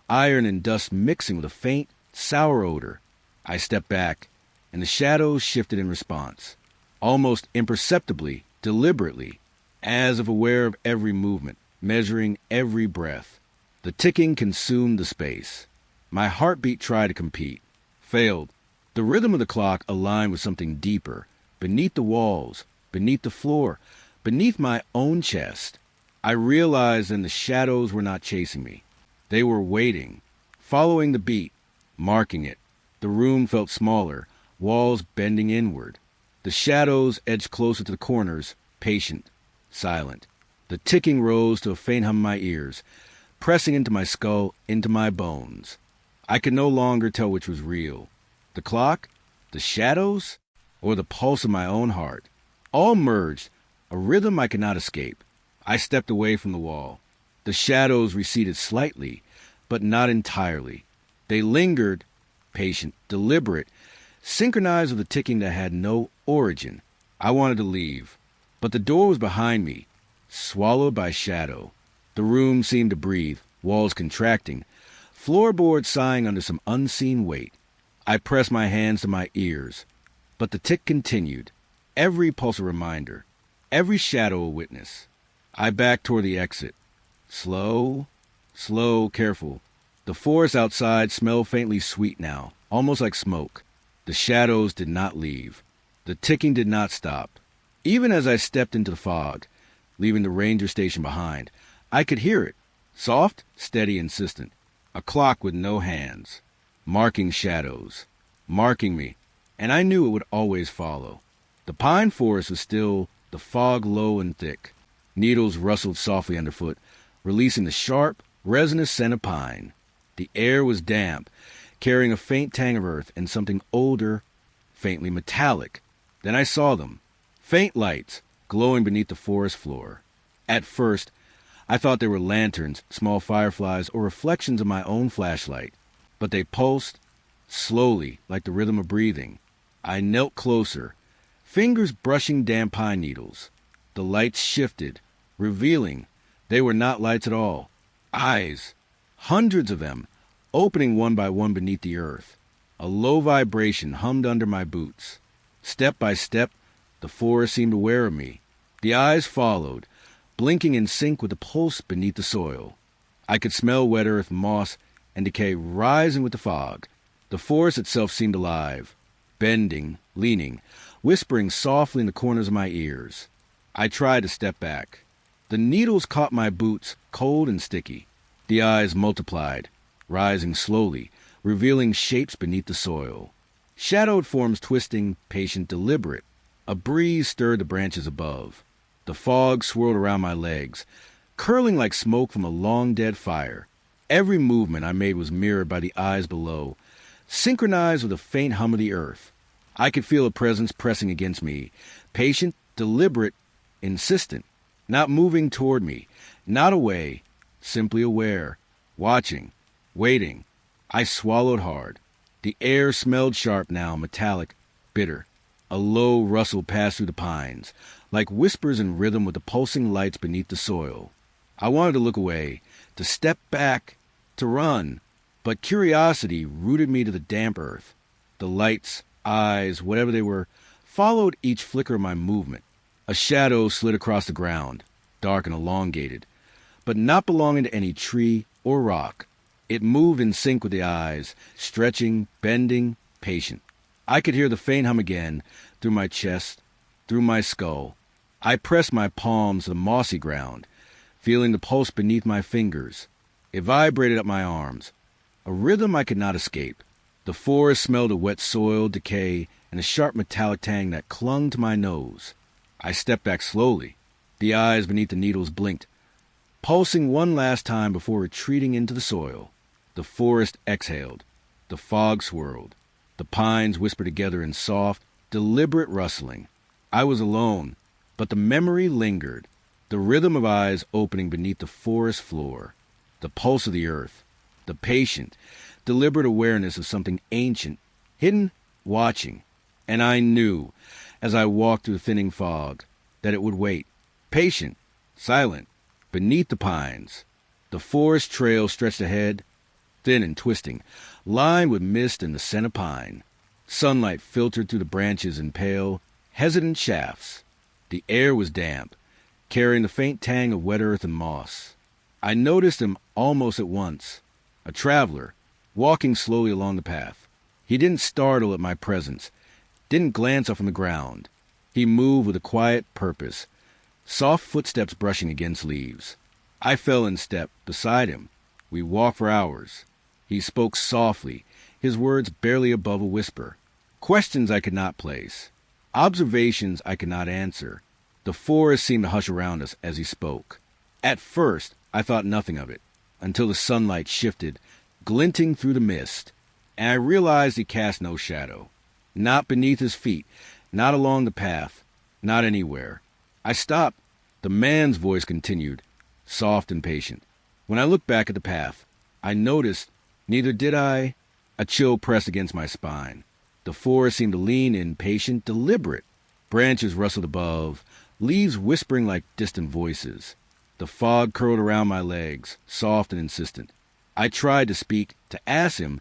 iron and dust mixing with a faint, sour odor. I stepped back, and the shadows shifted in response, almost imperceptibly, deliberately, as if aware of every movement, measuring every breath. The ticking consumed the space. My heartbeat tried to compete, failed. The rhythm of the clock aligned with something deeper, beneath the walls, beneath the floor, beneath my own chest. I realized then the shadows were not chasing me. They were waiting, following the beat, marking it. The room felt smaller, walls bending inward. The shadows edged closer to the corners, patient, silent. The ticking rose to a faint hum in my ears, pressing into my skull, into my bones. I could no longer tell which was real. The clock, the shadows, or the pulse of my own heart. All merged, a rhythm I could not escape. I stepped away from the wall. The shadows receded slightly, but not entirely. They lingered, patient, deliberate, synchronized with a ticking that had no origin. I wanted to leave, but the door was behind me, swallowed by shadow. The room seemed to breathe, walls contracting, floorboards sighing under some unseen weight. I pressed my hands to my ears, but the tick continued, every pulse a reminder, every shadow a witness. I backed toward the exit. Slow, careful. The forest outside smelled faintly sweet now, almost like smoke. The shadows did not leave. The ticking did not stop. Even as I stepped into the fog, leaving the ranger station behind, I could hear it, soft, steady, insistent. A clock with no hands, marking shadows, marking me, and I knew it would always follow. The pine forest was still, the fog low and thick. Needles rustled softly underfoot, releasing the sharp, resinous scent of pine. The air was damp, carrying a faint tang of earth and something older, faintly metallic. Then I saw them, faint lights, glowing beneath the forest floor. At first, I thought they were lanterns, small fireflies, or reflections of my own flashlight. But they pulsed, slowly, like the rhythm of breathing. I knelt closer, fingers brushing damp pine needles. The lights shifted, revealing they were not lights at all. Eyes, hundreds of them, opening one by one beneath the earth. A low vibration hummed under my boots. Step by step, the forest seemed aware of me. The eyes followed, blinking in sync with the pulse beneath the soil. I could smell wet earth, moss, and decay rising with the fog. The forest itself seemed alive, bending, leaning, whispering softly in the corners of my ears. I tried to step back. The needles caught my boots, cold and sticky. The eyes multiplied, rising slowly, revealing shapes beneath the soil. Shadowed forms twisting, patient, deliberate. A breeze stirred the branches above. The fog swirled around my legs, curling like smoke from a long-dead fire. Every movement I made was mirrored by the eyes below, synchronized with a faint hum of the earth. I could feel a presence pressing against me, patient, deliberate, insistent, not moving toward me, not away, simply aware, watching, waiting. I swallowed hard. The air smelled sharp now, metallic, bitter. A low rustle passed through the pines, like whispers in rhythm with the pulsing lights beneath the soil. I wanted to look away, to step back, to run, but curiosity rooted me to the damp earth. The lights, eyes, whatever they were, followed each flicker of my movement. A shadow slid across the ground, dark and elongated, but not belonging to any tree or rock. It moved in sync with the eyes, stretching, bending, patient. I could hear the faint hum again, through my chest, through my skull. I pressed my palms to the mossy ground, feeling the pulse beneath my fingers. It vibrated up my arms, a rhythm I could not escape. The forest smelled of wet soil, decay, and a sharp metallic tang that clung to my nose. I stepped back slowly. The eyes beneath the needles blinked, pulsing one last time before retreating into the soil. The forest exhaled. The fog swirled. The pines whispered together in soft, deliberate rustling. I was alone, but the memory lingered. The rhythm of eyes opening beneath the forest floor. The pulse of the earth. The patient, deliberate awareness of something ancient, hidden, watching. And I knew, as I walked through the thinning fog, that it would wait, patient, silent, beneath the pines. The forest trail stretched ahead, thin and twisting, lined with mist and the scent of pine. Sunlight filtered through the branches in pale, hesitant shafts. The air was damp, carrying the faint tang of wet earth and moss. I noticed him almost at once, a traveler, walking slowly along the path. He didn't startle at my presence, didn't glance up from the ground. He moved with a quiet purpose, soft footsteps brushing against leaves. I fell in step beside him. We walked for hours. He spoke softly, his words barely above a whisper. Questions I could not place, observations I could not answer. The forest seemed to hush around us as he spoke. At first, I thought nothing of it, until the sunlight shifted, glinting through the mist, and I realized he cast no shadow. Not beneath his feet, not along the path, not anywhere. I stopped. The man's voice continued, soft and patient. When I looked back at the path, I noticed, neither did I. A chill pressed against my spine. The forest seemed to lean in, patient, deliberate. Branches rustled above, leaves whispering like distant voices. The fog curled around my legs, soft and insistent. I tried to speak, to ask him,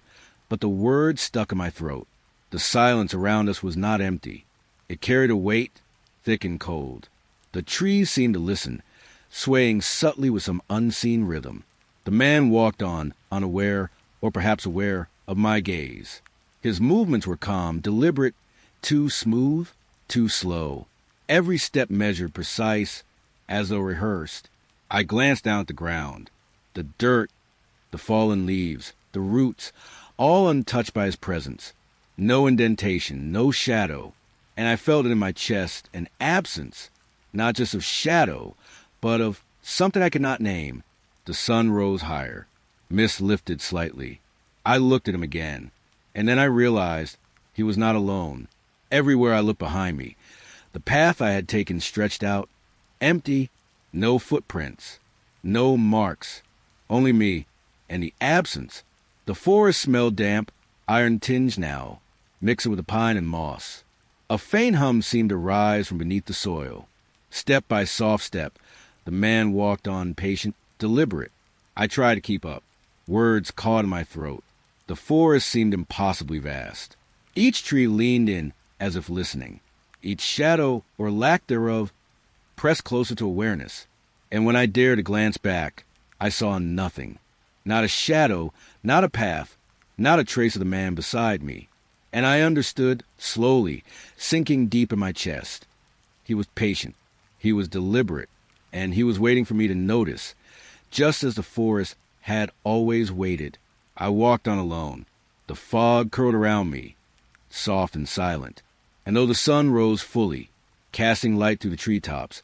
but the words stuck in my throat. The silence around us was not empty. It carried a weight, thick and cold. The trees seemed to listen, swaying subtly with some unseen rhythm. The man walked on, unaware, or perhaps aware, of my gaze. His movements were calm, deliberate, too smooth, too slow. Every step measured, precise, as though rehearsed. I glanced down at the ground. The dirt, the fallen leaves, the roots, all untouched by his presence. No indentation, no shadow. And I felt it in my chest, an absence, not just of shadow, but of something I could not name. The sun rose higher. Mist lifted slightly. I looked at him again, and then I realized he was not alone. Everywhere I looked behind me, the path I had taken stretched out, empty, no footprints, no marks, only me, and the absence. The forest smelled damp, iron-tinged now, mixing with the pine and moss. A faint hum seemed to rise from beneath the soil. Step by soft step, the man walked on, patient, deliberate. I tried to keep up. Words caught in my throat. The forest seemed impossibly vast. Each tree leaned in as if listening. Each shadow, or lack thereof, pressed closer to awareness. And when I dared to glance back, I saw nothing. Not a shadow, not a path, not a trace of the man beside me. And I understood, slowly, sinking deep in my chest. He was patient. He was deliberate. And he was waiting for me to notice, just as the forest had always waited. I walked on alone. The fog curled around me, soft and silent. And though the sun rose fully, casting light through the treetops,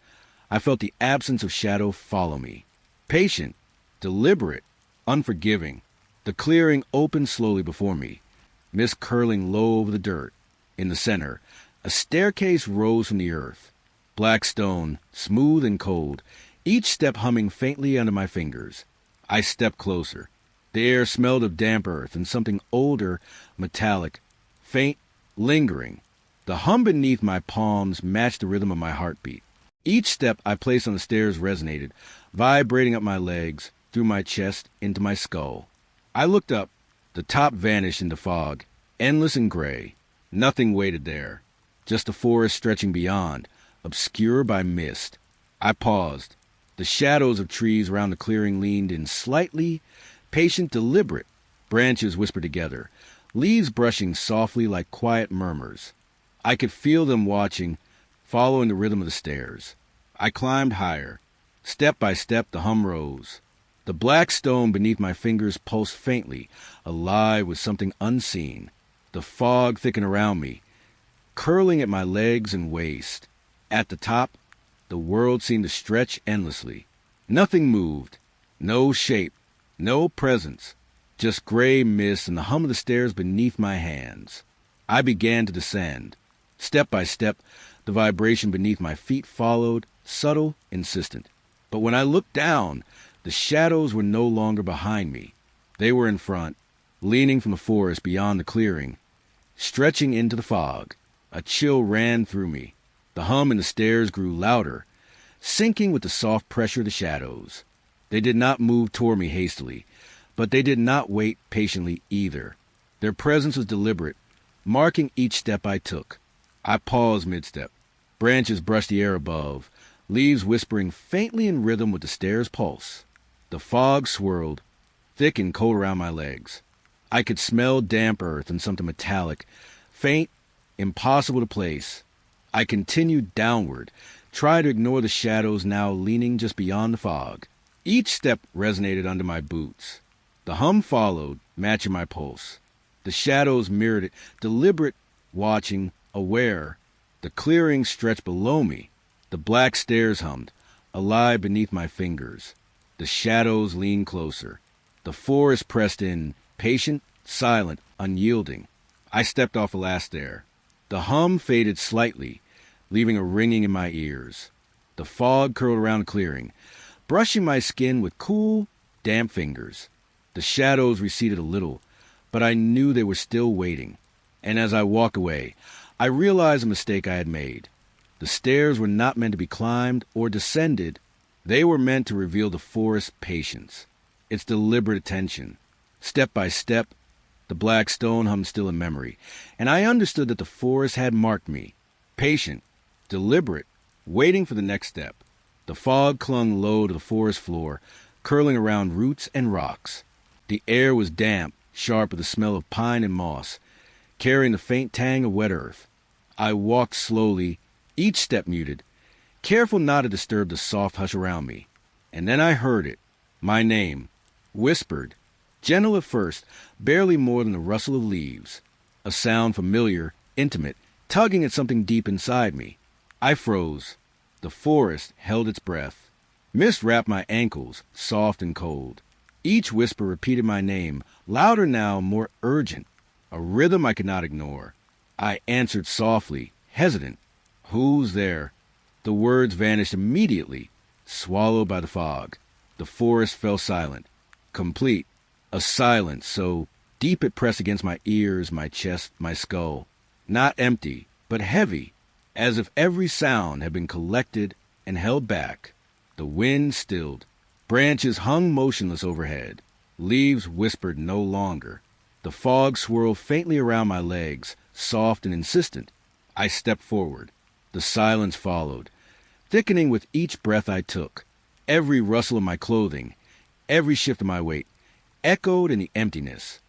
I felt the absence of shadow follow me. Patient, deliberate, unforgiving. The clearing opened slowly before me, mist curling low over the dirt. In the center, a staircase rose from the earth. Black stone, smooth and cold, each step humming faintly under my fingers. I stepped closer. The air smelled of damp earth and something older, metallic, faint, lingering. The hum beneath my palms matched the rhythm of my heartbeat. Each step I placed on the stairs resonated, vibrating up my legs, through my chest, into my skull. I looked up. The top vanished into fog, endless and gray. Nothing waited there, just the forest stretching beyond, obscured by mist. I paused. The shadows of trees around the clearing leaned in slightly, patient, deliberate. Branches whispered together, leaves brushing softly like quiet murmurs. I could feel them watching, following the rhythm of the stairs. I climbed higher. Step by step, the hum rose. The black stone beneath my fingers pulsed faintly, alive with something unseen. The fog thickened around me, curling at my legs and waist. At the top, the world seemed to stretch endlessly. Nothing moved, no shape, no presence, just gray mist and the hum of the stairs beneath my hands. I began to descend. Step by step, the vibration beneath my feet followed, subtle, insistent. But when I looked down, the shadows were no longer behind me. They were in front, leaning from the forest beyond the clearing, stretching into the fog. A chill ran through me. The hum in the stairs grew louder, sinking with the soft pressure of the shadows. They did not move toward me hastily, but they did not wait patiently either. Their presence was deliberate, marking each step I took. I paused mid-step. Branches brushed the air above, leaves whispering faintly in rhythm with the stairs' pulse. The fog swirled, thick and cold around my legs. I could smell damp earth and something metallic, faint, impossible to place. I continued downward, tried to ignore the shadows now leaning just beyond the fog. Each step resonated under my boots. The hum followed, matching my pulse. The shadows mirrored it, deliberate, watching, aware. The clearing stretched below me. The black stairs hummed, alive beneath my fingers. The shadows leaned closer. The forest pressed in, patient, silent, unyielding. I stepped off the last stair. The hum faded slightly, leaving a ringing in my ears. The fog curled around the clearing, brushing my skin with cool, damp fingers. The shadows receded a little, but I knew they were still waiting. And as I walked away, I realized the mistake I had made. The stairs were not meant to be climbed or descended. They were meant to reveal the forest's patience, its deliberate attention. Step by step, the black stone hummed still in memory, and I understood that the forest had marked me, patient, deliberate, waiting for the next step. The fog clung low to the forest floor, curling around roots and rocks. The air was damp, sharp with the smell of pine and moss, carrying the faint tang of wet earth. I walked slowly, each step muted, careful not to disturb the soft hush around me. And then I heard it, my name, whispered, gentle at first, barely more than the rustle of leaves. A sound familiar, intimate, tugging at something deep inside me. I froze. The forest held its breath. Mist wrapped my ankles, soft and cold. Each whisper repeated my name, louder now, more urgent, a rhythm I could not ignore. I answered softly, hesitant. Who's there? The words vanished immediately, swallowed by the fog. The forest fell silent, complete, a silence so deep it pressed against my ears, my chest, my skull. Not empty, but heavy, as if every sound had been collected and held back. The wind stilled. Branches hung motionless overhead. Leaves whispered no longer. The fog swirled faintly around my legs, soft and insistent. I stepped forward. The silence followed, thickening with each breath I took. Every rustle of my clothing, every shift of my weight, echoed in the emptiness.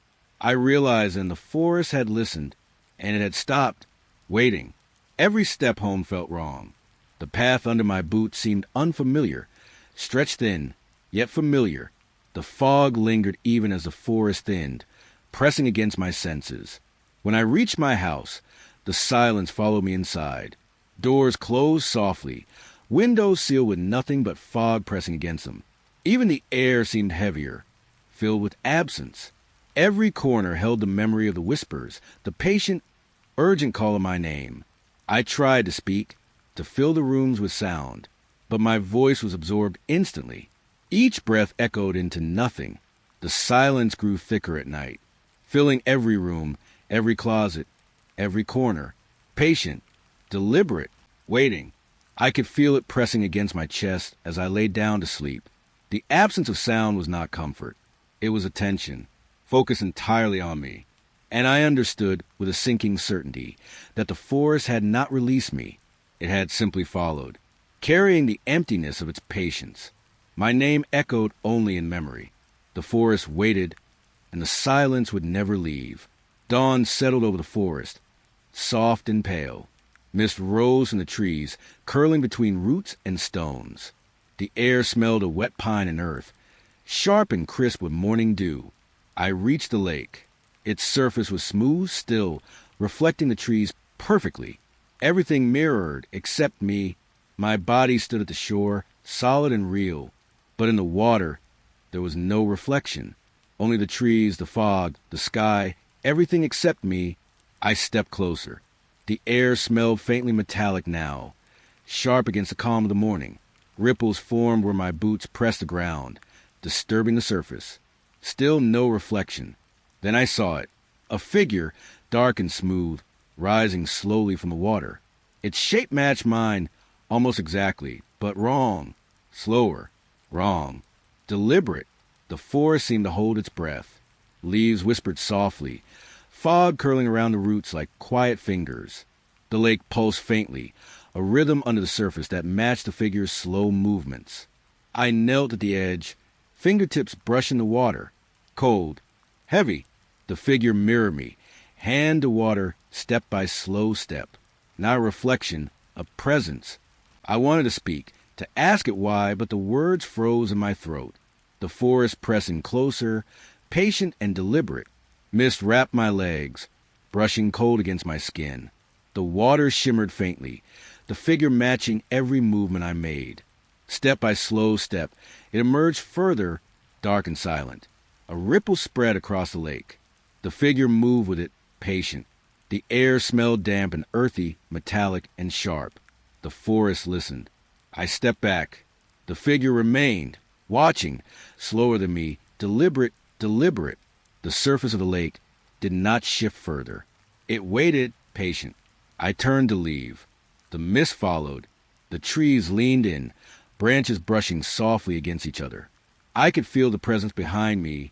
I realized then the forest had listened, and it had stopped, waiting. Every step home felt wrong. The path under my boots seemed unfamiliar, stretched thin, yet familiar. The fog lingered even as the forest thinned, pressing against my senses. When I reached my house, the silence followed me inside. Doors closed softly, windows sealed with nothing but fog pressing against them. Even the air seemed heavier, filled with absence. Every corner held the memory of the whispers, the patient, urgent call of my name. I tried to speak, to fill the rooms with sound, but my voice was absorbed instantly. Each breath echoed into nothing. The silence grew thicker at night, filling every room, every closet, every corner. Patient, deliberate, waiting. I could feel it pressing against my chest as I lay down to sleep. The absence of sound was not comfort. It was attention, focused entirely on me. And I understood with a sinking certainty that the forest had not released me. It had simply followed, carrying the emptiness of its patience. My name echoed only in memory. The forest waited, and the silence would never leave. Dawn settled over the forest, soft and pale. Mist rose from the trees, curling between roots and stones. The air smelled of wet pine and earth, sharp and crisp with morning dew. I reached the lake. Its surface was smooth, still, reflecting the trees perfectly. Everything mirrored except me. My body stood at the shore, solid and real. But in the water, there was no reflection. Only the trees, the fog, the sky, everything except me. I stepped closer. The air smelled faintly metallic now, sharp against the calm of the morning. Ripples formed where my boots pressed the ground, disturbing the surface. Still no reflection. Then I saw it, a figure, dark and smooth, rising slowly from the water. Its shape matched mine almost exactly, but wrong. Slower. Wrong. Deliberate. The forest seemed to hold its breath. Leaves whispered softly, fog curling around the roots like quiet fingers. The lake pulsed faintly, a rhythm under the surface that matched the figure's slow movements. I knelt at the edge, fingertips brushing the water. Cold. Heavy. The figure mirrored me, hand to water, step by slow step. Not a reflection, a presence. I wanted to speak, to ask it why, but the words froze in my throat. The forest pressing closer, patient and deliberate. Mist wrapped my legs, brushing cold against my skin. The water shimmered faintly, the figure matching every movement I made. Step by slow step, it emerged further, dark and silent. A ripple spread across the lake. The figure moved with it, patient. The air smelled damp and earthy, metallic and sharp. The forest listened. I stepped back. The figure remained, watching, slower than me, deliberate. The surface of the lake did not shift further. It waited, patient. I turned to leave. The mist followed. The trees leaned in, branches brushing softly against each other. I could feel the presence behind me,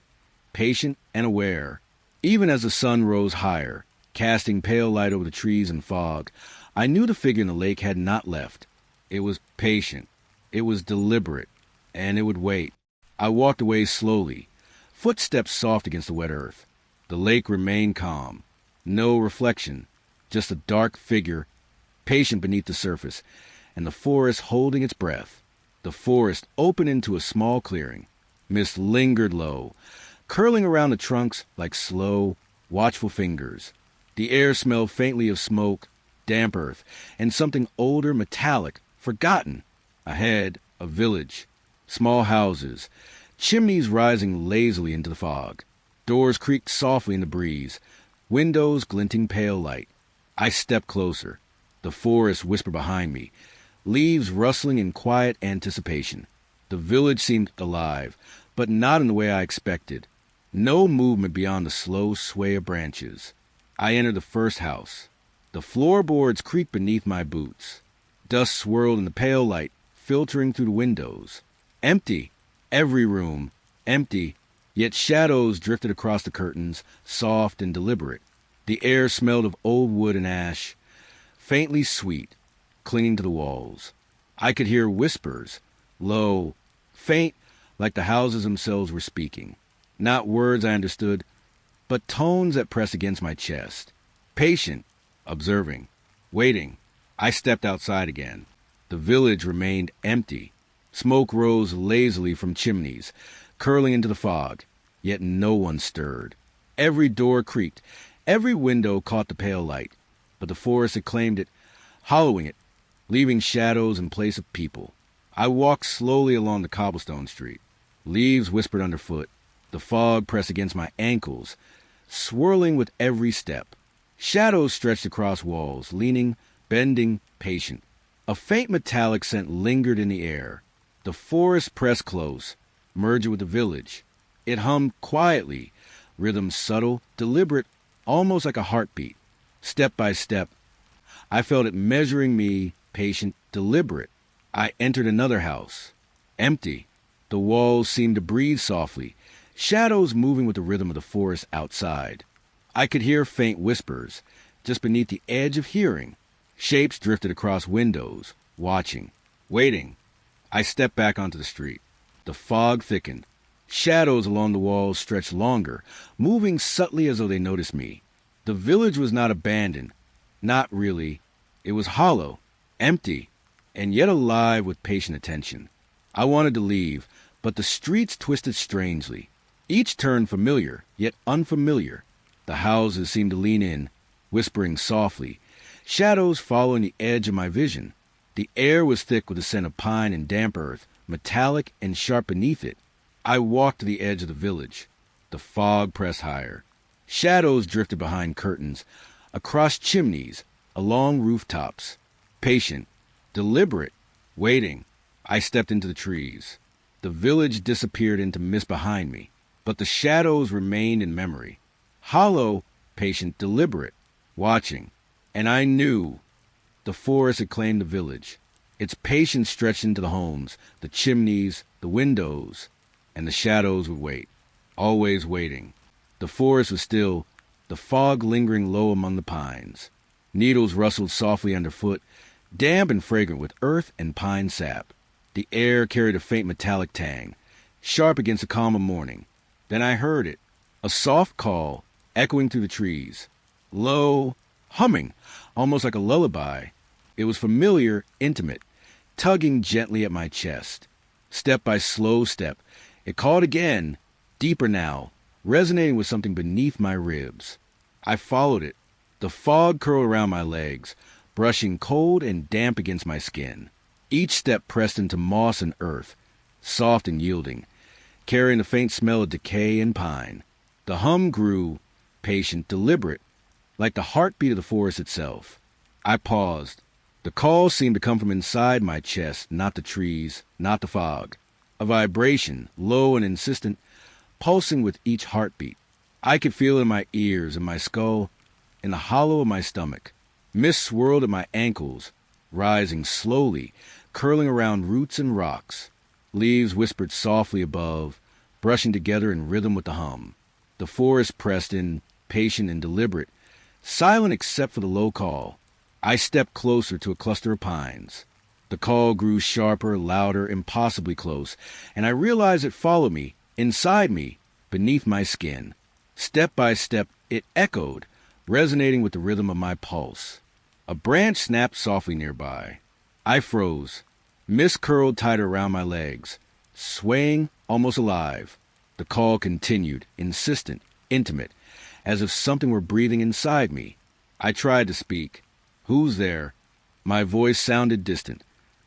patient and aware. Even as the sun rose higher, casting pale light over the trees and fog, I knew the figure in the lake had not left. It was patient. It was deliberate. And it would wait. I walked away slowly, footsteps soft against the wet earth. The lake remained calm. No reflection, just a dark figure, patient beneath the surface, and the forest holding its breath. The forest opened into a small clearing. Mist lingered low, curling around the trunks like slow, watchful fingers. The air smelled faintly of smoke, damp earth, and something older, metallic, forgotten. Ahead, a village. Small houses, chimneys rising lazily into the fog. Doors creaked softly in the breeze, windows glinting pale light. I stepped closer. The forest whispered behind me, leaves rustling in quiet anticipation. The village seemed alive, but not in the way I expected. No movement beyond the slow sway of branches. I entered the first house. The floorboards creaked beneath my boots. Dust swirled in the pale light, filtering through the windows. Empty. Every room. Empty. Yet shadows drifted across the curtains, soft and deliberate. The air smelled of old wood and ash, faintly sweet, clinging to the walls. I could hear whispers, low, faint, like the houses themselves were speaking. Not words I understood, but tones that pressed against my chest. Patient, observing, waiting. I stepped outside again. The village remained empty. Smoke rose lazily from chimneys, curling into the fog, yet no one stirred. Every door creaked, every window caught the pale light, but the forest had claimed it, hollowing it, leaving shadows in place of people. I walked slowly along the cobblestone street. Leaves whispered underfoot. The fog pressed against my ankles, swirling with every step. Shadows stretched across walls, leaning, bending, patient. A faint metallic scent lingered in the air. The forest pressed close, merging with the village. It hummed quietly, rhythm subtle, deliberate, almost like a heartbeat. Step by step, I felt it measuring me, patient, deliberate. I entered another house. Empty. The walls seemed to breathe softly, shadows moving with the rhythm of the forest outside. I could hear faint whispers, just beneath the edge of hearing. Shapes drifted across windows, watching, waiting. I stepped back onto the street. The fog thickened. Shadows along the walls stretched longer, moving subtly as though they noticed me. The village was not abandoned. Not really. It was hollow, empty, and yet alive with patient attention. I wanted to leave, but the streets twisted strangely. Each turn familiar, yet unfamiliar. The houses seemed to lean in, whispering softly, shadows following the edge of my vision. The air was thick with the scent of pine and damp earth, metallic and sharp beneath it. I walked to the edge of the village. The fog pressed higher. Shadows drifted behind curtains, across chimneys, along rooftops. Patient, deliberate, waiting. I stepped into the trees. The village disappeared into mist behind me, but the shadows remained in memory. Hollow, patient, deliberate, watching. And I knew the forest had claimed the village. Its patience stretched into the homes, the chimneys, the windows, and the shadows would wait, always waiting. The forest was still, the fog lingering low among the pines. Needles rustled softly underfoot, damp and fragrant with earth and pine sap. The air carried a faint metallic tang, sharp against the calm of morning. Then I heard it, a soft call echoing through the trees, low, humming, almost like a lullaby. It was familiar, intimate, tugging gently at my chest. Step by slow step, it called again, deeper now, resonating with something beneath my ribs. I followed it. The fog curled around my legs, brushing cold and damp against my skin. Each step pressed into moss and earth, soft and yielding, carrying the faint smell of decay and pine. The hum grew, patient, deliberate, like the heartbeat of the forest itself. I paused. The call seemed to come from inside my chest, not the trees, not the fog. A vibration, low and insistent, pulsing with each heartbeat. I could feel it in my ears, in my skull, in the hollow of my stomach. Mist swirled at my ankles, rising slowly, curling around roots and rocks. Leaves whispered softly above, brushing together in rhythm with the hum. The forest pressed in, patient and deliberate, silent except for the low call. I stepped closer to a cluster of pines. The call grew sharper, louder, impossibly close, and I realized it followed me, inside me, beneath my skin. Step by step, it echoed, resonating with the rhythm of my pulse. A branch snapped softly nearby. I froze. Mist curled tighter around my legs, swaying, almost alive. The call continued, insistent, intimate, as if something were breathing inside me. I tried to speak. "Who's there?" My voice sounded distant,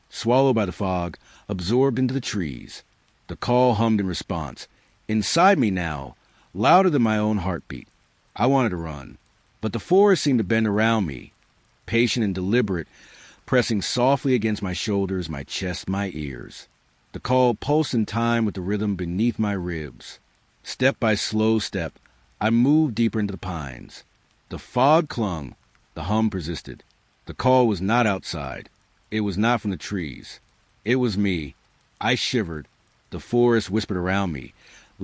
swallowed by the fog, absorbed into the trees. The call hummed in response. Inside me now, louder than my own heartbeat. I wanted to run, but the forest seemed to bend around me, patient and deliberate, pressing softly against my shoulders, my chest, my ears. The call pulsed in time with the rhythm beneath my ribs. Step by slow step, I moved deeper into the pines. The fog clung, the hum persisted. The call was not outside. It was not from the trees. It was me. I shivered. The forest whispered around me,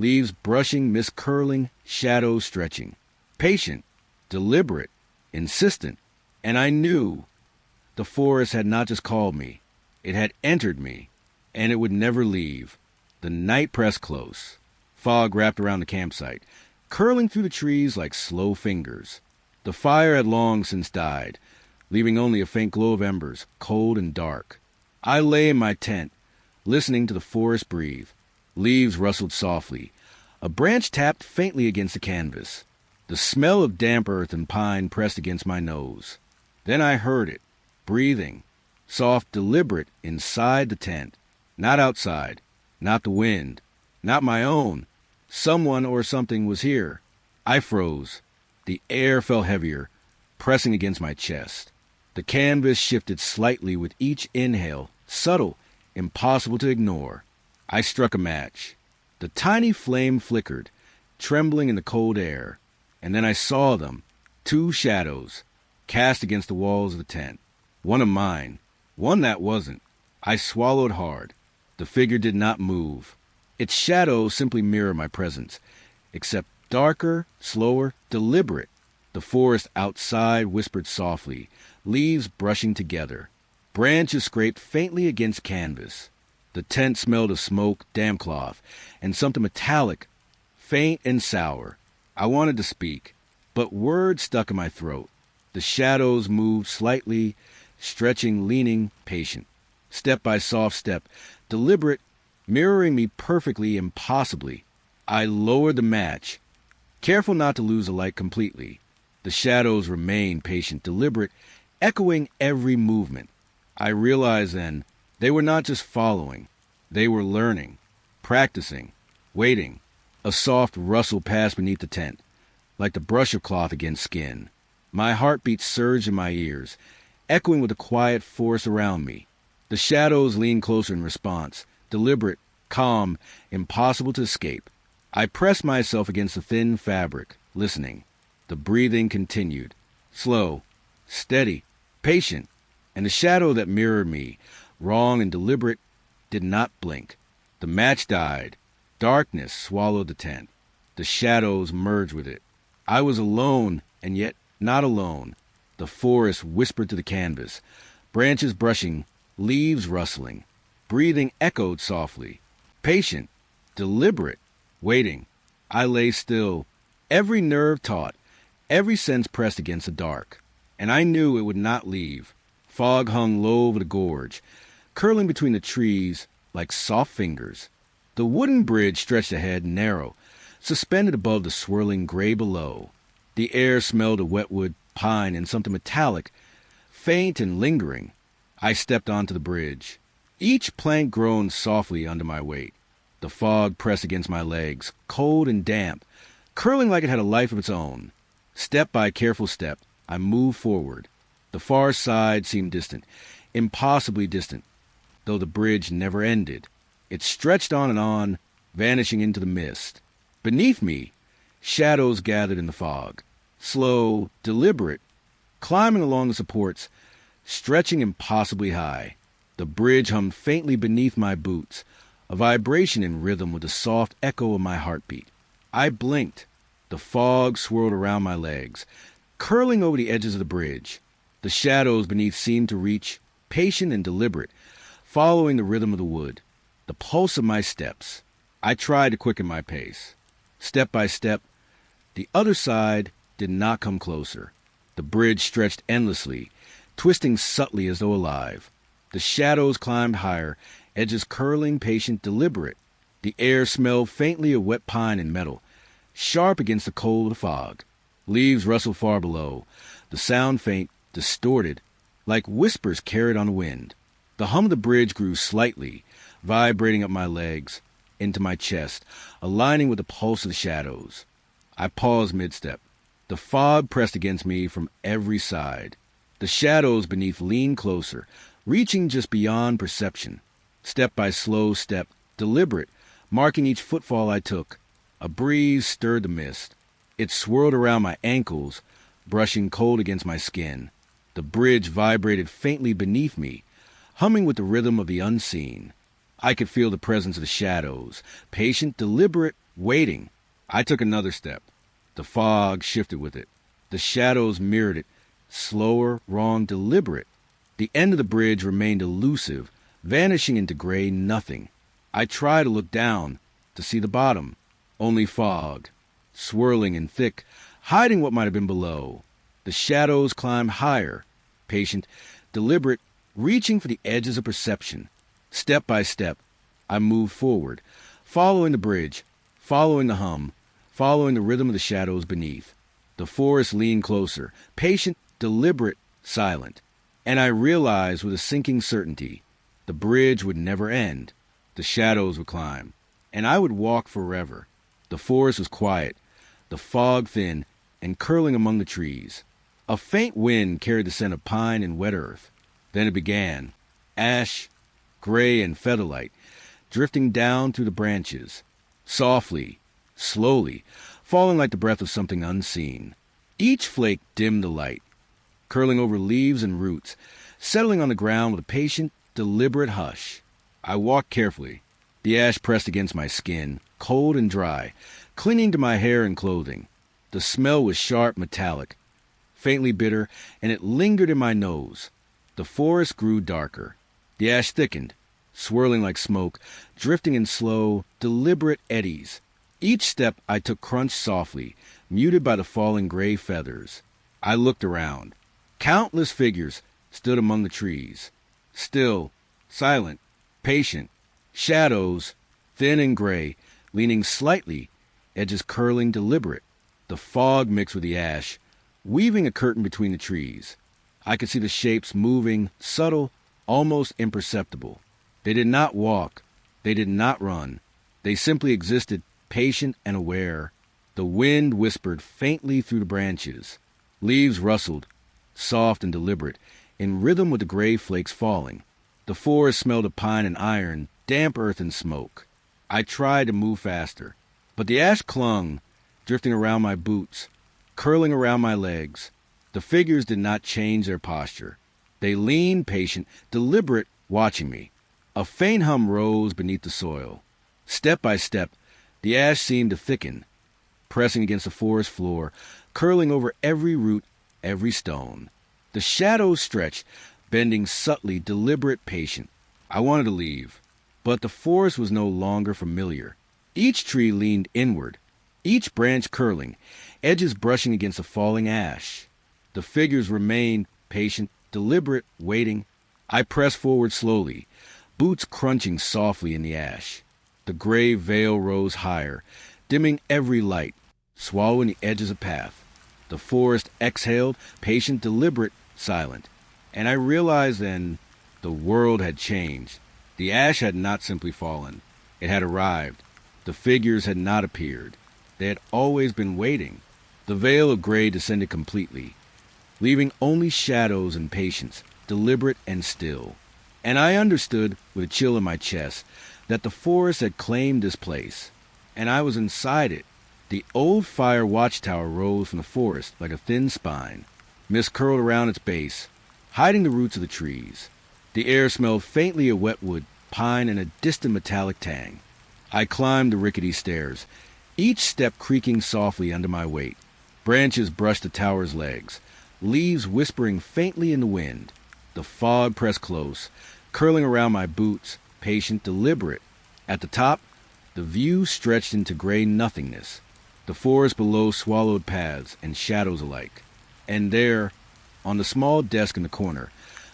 Leaves brushing, mist curling, shadows stretching. Patient, deliberate, insistent. And I knew the forest had not just called me. It had entered me, and it would never leave. The night pressed close. Fog wrapped around the campsite, curling through the trees like slow fingers. The fire had long since died, leaving only a faint glow of embers, cold and dark. I lay in my tent, listening to the forest breathe. Leaves rustled softly. A branch tapped faintly against the canvas. The smell of damp earth and pine pressed against my nose. Then I heard it, breathing, soft, deliberate, inside the tent. Not outside, not the wind, not my own. Someone or something was here. I froze. The air felt heavier, pressing against my chest. The canvas shifted slightly with each inhale, subtle, impossible to ignore. I struck a match. The tiny flame flickered, trembling in the cold air, and then I saw them, two shadows, cast against the walls of the tent. One of mine, one that wasn't. I swallowed hard. The figure did not move. Its shadow simply mirrored my presence, except darker, slower, deliberate. The forest outside whispered softly, leaves brushing together. Branches scraped faintly against canvas. The tent smelled of smoke, damp cloth, and something metallic, faint and sour. I wanted to speak, but words stuck in my throat. The shadows moved slightly, stretching, leaning, patient. Step by soft step, deliberate, mirroring me perfectly, impossibly. I lowered the match, careful not to lose the light completely. The shadows remained patient, deliberate, echoing every movement. I realized then they were not just following. They were learning, practicing, waiting. A soft rustle passed beneath the tent, like the brush of cloth against skin. My heartbeat surged in my ears, echoing with the quiet force around me. The shadows leaned closer in response, deliberate, calm, impossible to escape. I pressed myself against the thin fabric, listening. The breathing continued, slow, steady, patient, and the shadow that mirrored me, wrong and deliberate, did not blink. The match died. Darkness swallowed the tent. The shadows merged with it. I was alone, and yet not alone. The forest whispered to the canvas, branches brushing, leaves rustling. Breathing echoed softly. Patient, deliberate, waiting. I lay still, every nerve taut, every sense pressed against the dark. And I knew it would not leave. Fog hung low over the gorge, curling between the trees like soft fingers. The wooden bridge stretched ahead, narrow, suspended above the swirling gray below. The air smelled of wetwood, pine, and something metallic, faint and lingering. I stepped onto the bridge. Each plank groaned softly under my weight. The fog pressed against my legs, cold and damp, curling like it had a life of its own. Step by careful step, I moved forward. The far side seemed distant, impossibly distant, though the bridge never ended. It stretched on, vanishing into the mist. Beneath me, shadows gathered in the fog, slow, deliberate, climbing along the supports, stretching impossibly high. The bridge hummed faintly beneath my boots, a vibration in rhythm with the soft echo of my heartbeat. I blinked. The fog swirled around my legs, curling over the edges of the bridge. The shadows beneath seemed to reach, patient and deliberate, following the rhythm of the wood, the pulse of my steps. I tried to quicken my pace. Step by step, the other side did not come closer. The bridge stretched endlessly, twisting subtly as though alive. The shadows climbed higher, edges curling, patient, deliberate. The air smelled faintly of wet pine and metal, sharp against the cold of the fog. Leaves rustled far below, the sound faint, distorted, like whispers carried on the wind. The hum of the bridge grew slightly, vibrating up my legs, into my chest, aligning with the pulse of the shadows. I paused mid-step. The fog pressed against me from every side. The shadows beneath leaned closer, reaching just beyond perception. Step by slow step, deliberate, marking each footfall I took. A breeze stirred the mist. It swirled around my ankles, brushing cold against my skin. The bridge vibrated faintly beneath me, humming with the rhythm of the unseen. I could feel the presence of the shadows, patient, deliberate, waiting. I took another step. The fog shifted with it. The shadows mirrored it. Slower, wrong, deliberate. The end of the bridge remained elusive, vanishing into gray nothing. I tried to look down, to see the bottom. Only fog, swirling and thick, hiding what might have been below. The shadows climbed higher, patient, deliberate, reaching for the edges of perception. Step by step, I moved forward, following the bridge, following the hum, following the rhythm of the shadows beneath. The forest leaned closer, patient, deliberate, silent. And I realized with a sinking certainty, the bridge would never end. The shadows would climb, and I would walk forever. The forest was quiet, the fog thin and curling among the trees. A faint wind carried the scent of pine and wet earth. Then it began, ash, gray and featherlight, drifting down through the branches, softly, slowly, falling like the breath of something unseen. Each flake dimmed the light, curling over leaves and roots, settling on the ground with a patient, deliberate hush. I walked carefully. The ash pressed against my skin, cold and dry, clinging to my hair and clothing. The smell was sharp, metallic, faintly bitter, and it lingered in my nose. The forest grew darker. The ash thickened, swirling like smoke, drifting in slow, deliberate eddies. Each step I took crunched softly, muted by the falling gray feathers. I looked around. Countless figures stood among the trees, still, silent, patient, shadows, thin and gray, leaning slightly, edges curling, deliberate. The fog mixed with the ash, weaving a curtain between the trees. I could see the shapes moving, subtle, almost imperceptible. They did not walk. They did not run. They simply existed, patient and aware. The wind whispered faintly through the branches. Leaves rustled, soft and deliberate, in rhythm with the gray flakes falling. The forest smelled of pine and iron, damp earth and smoke. I tried to move faster, but the ash clung, drifting around my boots, curling around my legs. The figures did not change their posture. They leaned, patient, deliberate, watching me. A faint hum rose beneath the soil. Step by step, the ash seemed to thicken, pressing against the forest floor, curling over every root, every stone. The shadows stretched, bending subtly, deliberate, patient. I wanted to leave, but the forest was no longer familiar. Each tree leaned inward, each branch curling, edges brushing against the falling ash. The figures remained patient, deliberate, waiting. I pressed forward slowly, boots crunching softly in the ash. The gray veil rose higher, dimming every light, swallowing the edges of path. The forest exhaled, patient, deliberate, silent. And I realized then the world had changed. The ash had not simply fallen. It had arrived. The figures had not appeared. They had always been waiting. The veil of gray descended completely, leaving only shadows and patience, deliberate and still. And I understood, with a chill in my chest, that the forest had claimed this place, and I was inside it. The old fire watchtower rose from the forest like a thin spine. Mist curled around its base, hiding the roots of the trees. The air smelled faintly of wet wood, pine, and a distant metallic tang. I climbed the rickety stairs, each step creaking softly under my weight. Branches brushed the tower's legs, leaves whispering faintly in the wind. The fog pressed close, curling around my boots, patient, deliberate. At the top, the view stretched into gray nothingness. The forest below swallowed paths and shadows alike. And there, on the small desk in the corner,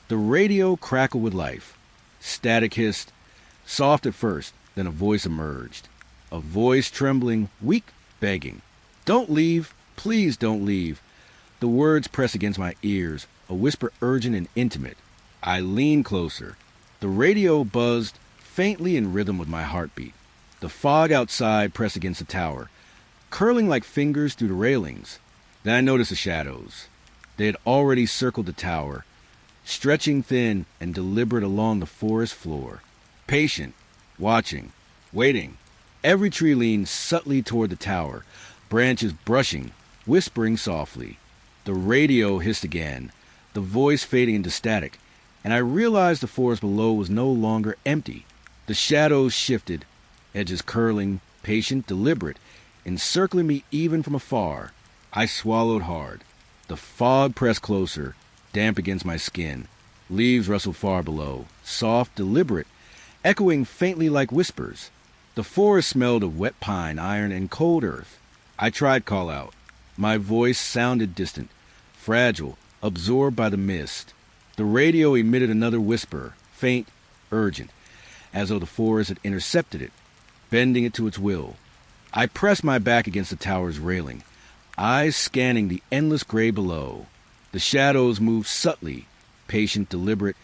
the radio crackled with life. Static hissed, soft at first, then a voice emerged. A voice trembling, weak, begging. "Don't leave, please don't leave." The words pressed against my ears, a whisper urgent and intimate. I leaned closer. The radio buzzed, faintly in rhythm with my heartbeat. The fog outside pressed against the tower, curling like fingers through the railings. Then I noticed the shadows. They had already circled the tower, stretching thin and deliberate along the forest floor. Patient, watching, waiting. Every tree leaned subtly toward the tower, branches brushing, whispering softly. The radio hissed again, the voice fading into static, and I realized the forest below was no longer empty. The shadows shifted, edges curling, patient, deliberate, encircling me even from afar. I swallowed hard. The fog pressed closer, damp against my skin. Leaves rustled far below, soft, deliberate, echoing faintly like whispers. The forest smelled of wet pine, iron, and cold earth. I tried call out. My voice sounded distant, fragile, absorbed by the mist. The radio emitted another whisper, faint, urgent, as though the forest had intercepted it, bending it to its will. I pressed my back against the tower's railing, eyes scanning the endless gray below. The shadows moved subtly, patient, deliberate,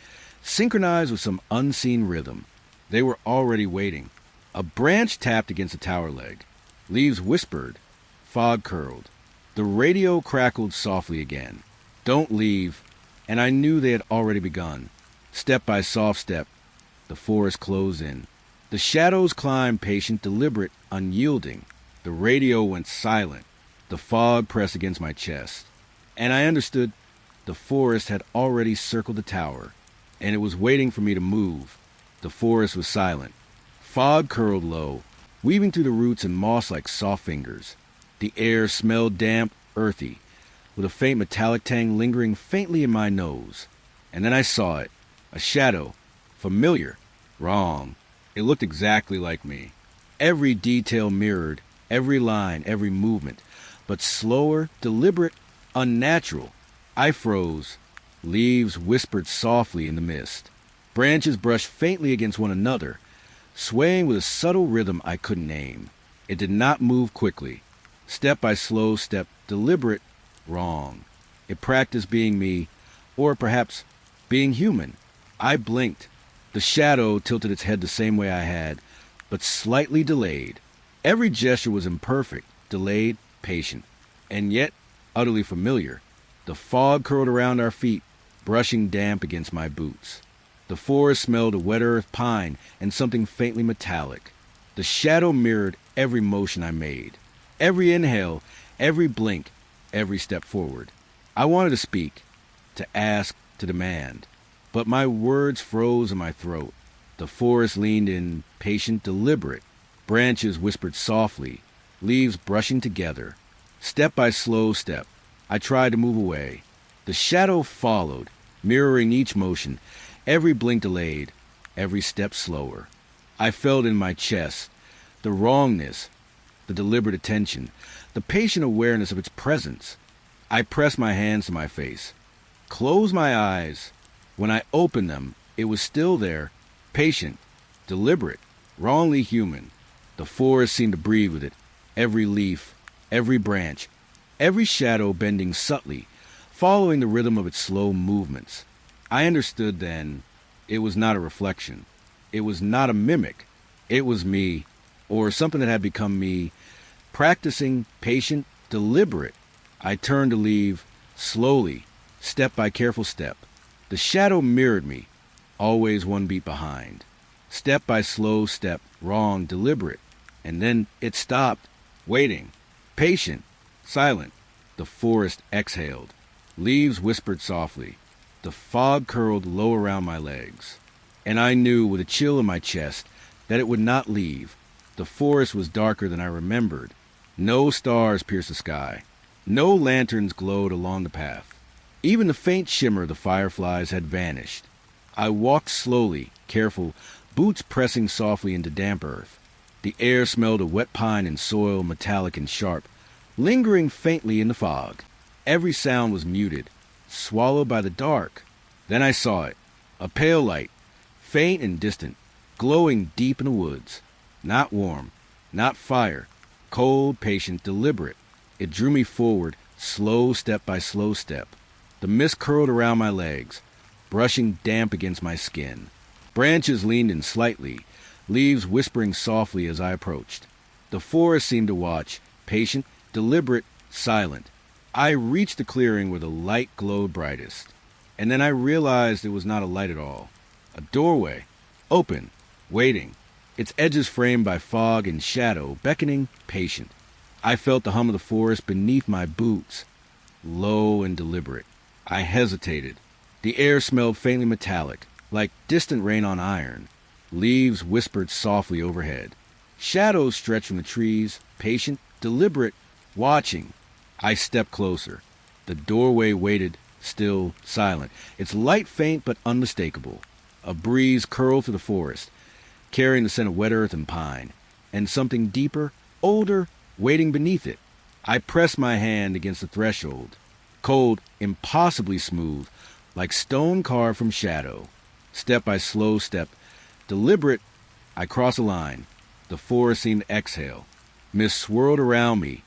synchronized with some unseen rhythm. They were already waiting. A branch tapped against the tower leg. Leaves whispered. Fog curled. The radio crackled softly again. Don't leave. And I knew they had already begun. Step by soft step, the forest closed in. The shadows climbed, patient, deliberate, unyielding. The radio went silent. The fog pressed against my chest. And I understood the forest had already circled the tower, and it was waiting for me to move. The forest was silent. Fog curled low, weaving through the roots and moss like soft fingers. The air smelled damp, earthy, with a faint metallic tang lingering faintly in my nose. And then I saw it, a shadow, familiar, wrong. It looked exactly like me. Every detail mirrored, every line, every movement, but slower, deliberate, unnatural. I froze. Leaves whispered softly in the mist. Branches brushed faintly against one another, swaying with a subtle rhythm I couldn't name. It did not move quickly. Step by slow step, deliberate, wrong. It practiced being me, or perhaps being human. I blinked. The shadow tilted its head the same way I had, but slightly delayed. Every gesture was imperfect, delayed, patient, and yet utterly familiar. The fog curled around our feet, brushing damp against my boots. The forest smelled of wet earth, pine, and something faintly metallic. The shadow mirrored every motion I made. Every inhale, every blink, every step forward. I wanted to speak, to ask, to demand. But my words froze in my throat. The forest leaned in, patient, deliberate. Branches whispered softly, leaves brushing together. Step by slow step, I tried to move away. The shadow followed, mirroring each motion, every blink delayed, every step slower. I felt in my chest the wrongness, the deliberate attention, the patient awareness of its presence. I pressed my hands to my face, closed my eyes. When I opened them, it was still there, patient, deliberate, wrongly human. The forest seemed to breathe with it, every leaf, every branch, every shadow bending subtly, following the rhythm of its slow movements. I understood then it was not a reflection. It was not a mimic. It was me, or something that had become me, practicing, patient, deliberate. I turned to leave, slowly, step by careful step. The shadow mirrored me, always one beat behind. Step by slow step, wrong, deliberate. And then it stopped, waiting, patient, silent. The forest exhaled. Leaves whispered softly. The fog curled low around my legs. And I knew with a chill in my chest that it would not leave. The forest was darker than I remembered. No stars pierced the sky. No lanterns glowed along the path. Even the faint shimmer of the fireflies had vanished. I walked slowly, careful, boots pressing softly into damp earth. The air smelled of wet pine and soil, metallic and sharp, lingering faintly in the fog. Every sound was muted, swallowed by the dark. Then I saw it, a pale light, faint and distant, glowing deep in the woods. Not warm, not fire, cold, patient, deliberate. It drew me forward, slow step by slow step. The mist curled around my legs, brushing damp against my skin. Branches leaned in slightly, leaves whispering softly as I approached. The forest seemed to watch, patient, deliberate, silent. I reached the clearing where the light glowed brightest, and then I realized it was not a light at all. A doorway, open, waiting, its edges framed by fog and shadow, beckoning, patient. I felt the hum of the forest beneath my boots, low and deliberate. I hesitated. The air smelled faintly metallic, like distant rain on iron. Leaves whispered softly overhead. Shadows stretched from the trees, patient, deliberate, watching. I stepped closer. The doorway waited, still, silent. Its light faint but unmistakable. A breeze curled through the forest, carrying the scent of wet earth and pine, and something deeper, older, waiting beneath it. I pressed my hand against the threshold. Cold, impossibly smooth, like stone carved from shadow. Step by slow step, deliberate, I crossed a line. The forest seemed to exhale. Mist swirled around me,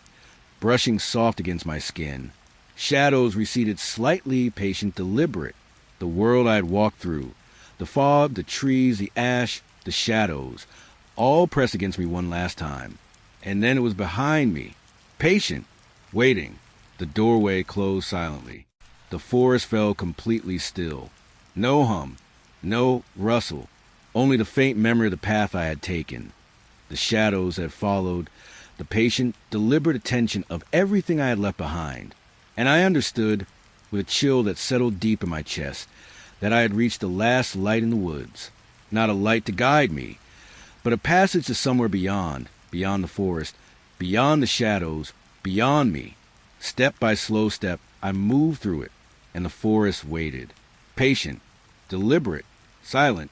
brushing soft against my skin. Shadows receded slightly, patient, deliberate. The world I had walked through, the fog, the trees, the ash, the shadows, all pressed against me one last time. And then it was behind me, patient, waiting. The doorway closed silently. The forest fell completely still. No hum, no rustle, only the faint memory of the path I had taken. The shadows that followed, the patient, deliberate attention of everything I had left behind. And I understood, with a chill that settled deep in my chest, that I had reached the last light in the woods. Not a light to guide me, but a passage to somewhere beyond the forest, beyond the shadows, beyond me. Step by slow step, I moved through it, and the forest waited. Patient, deliberate, silent,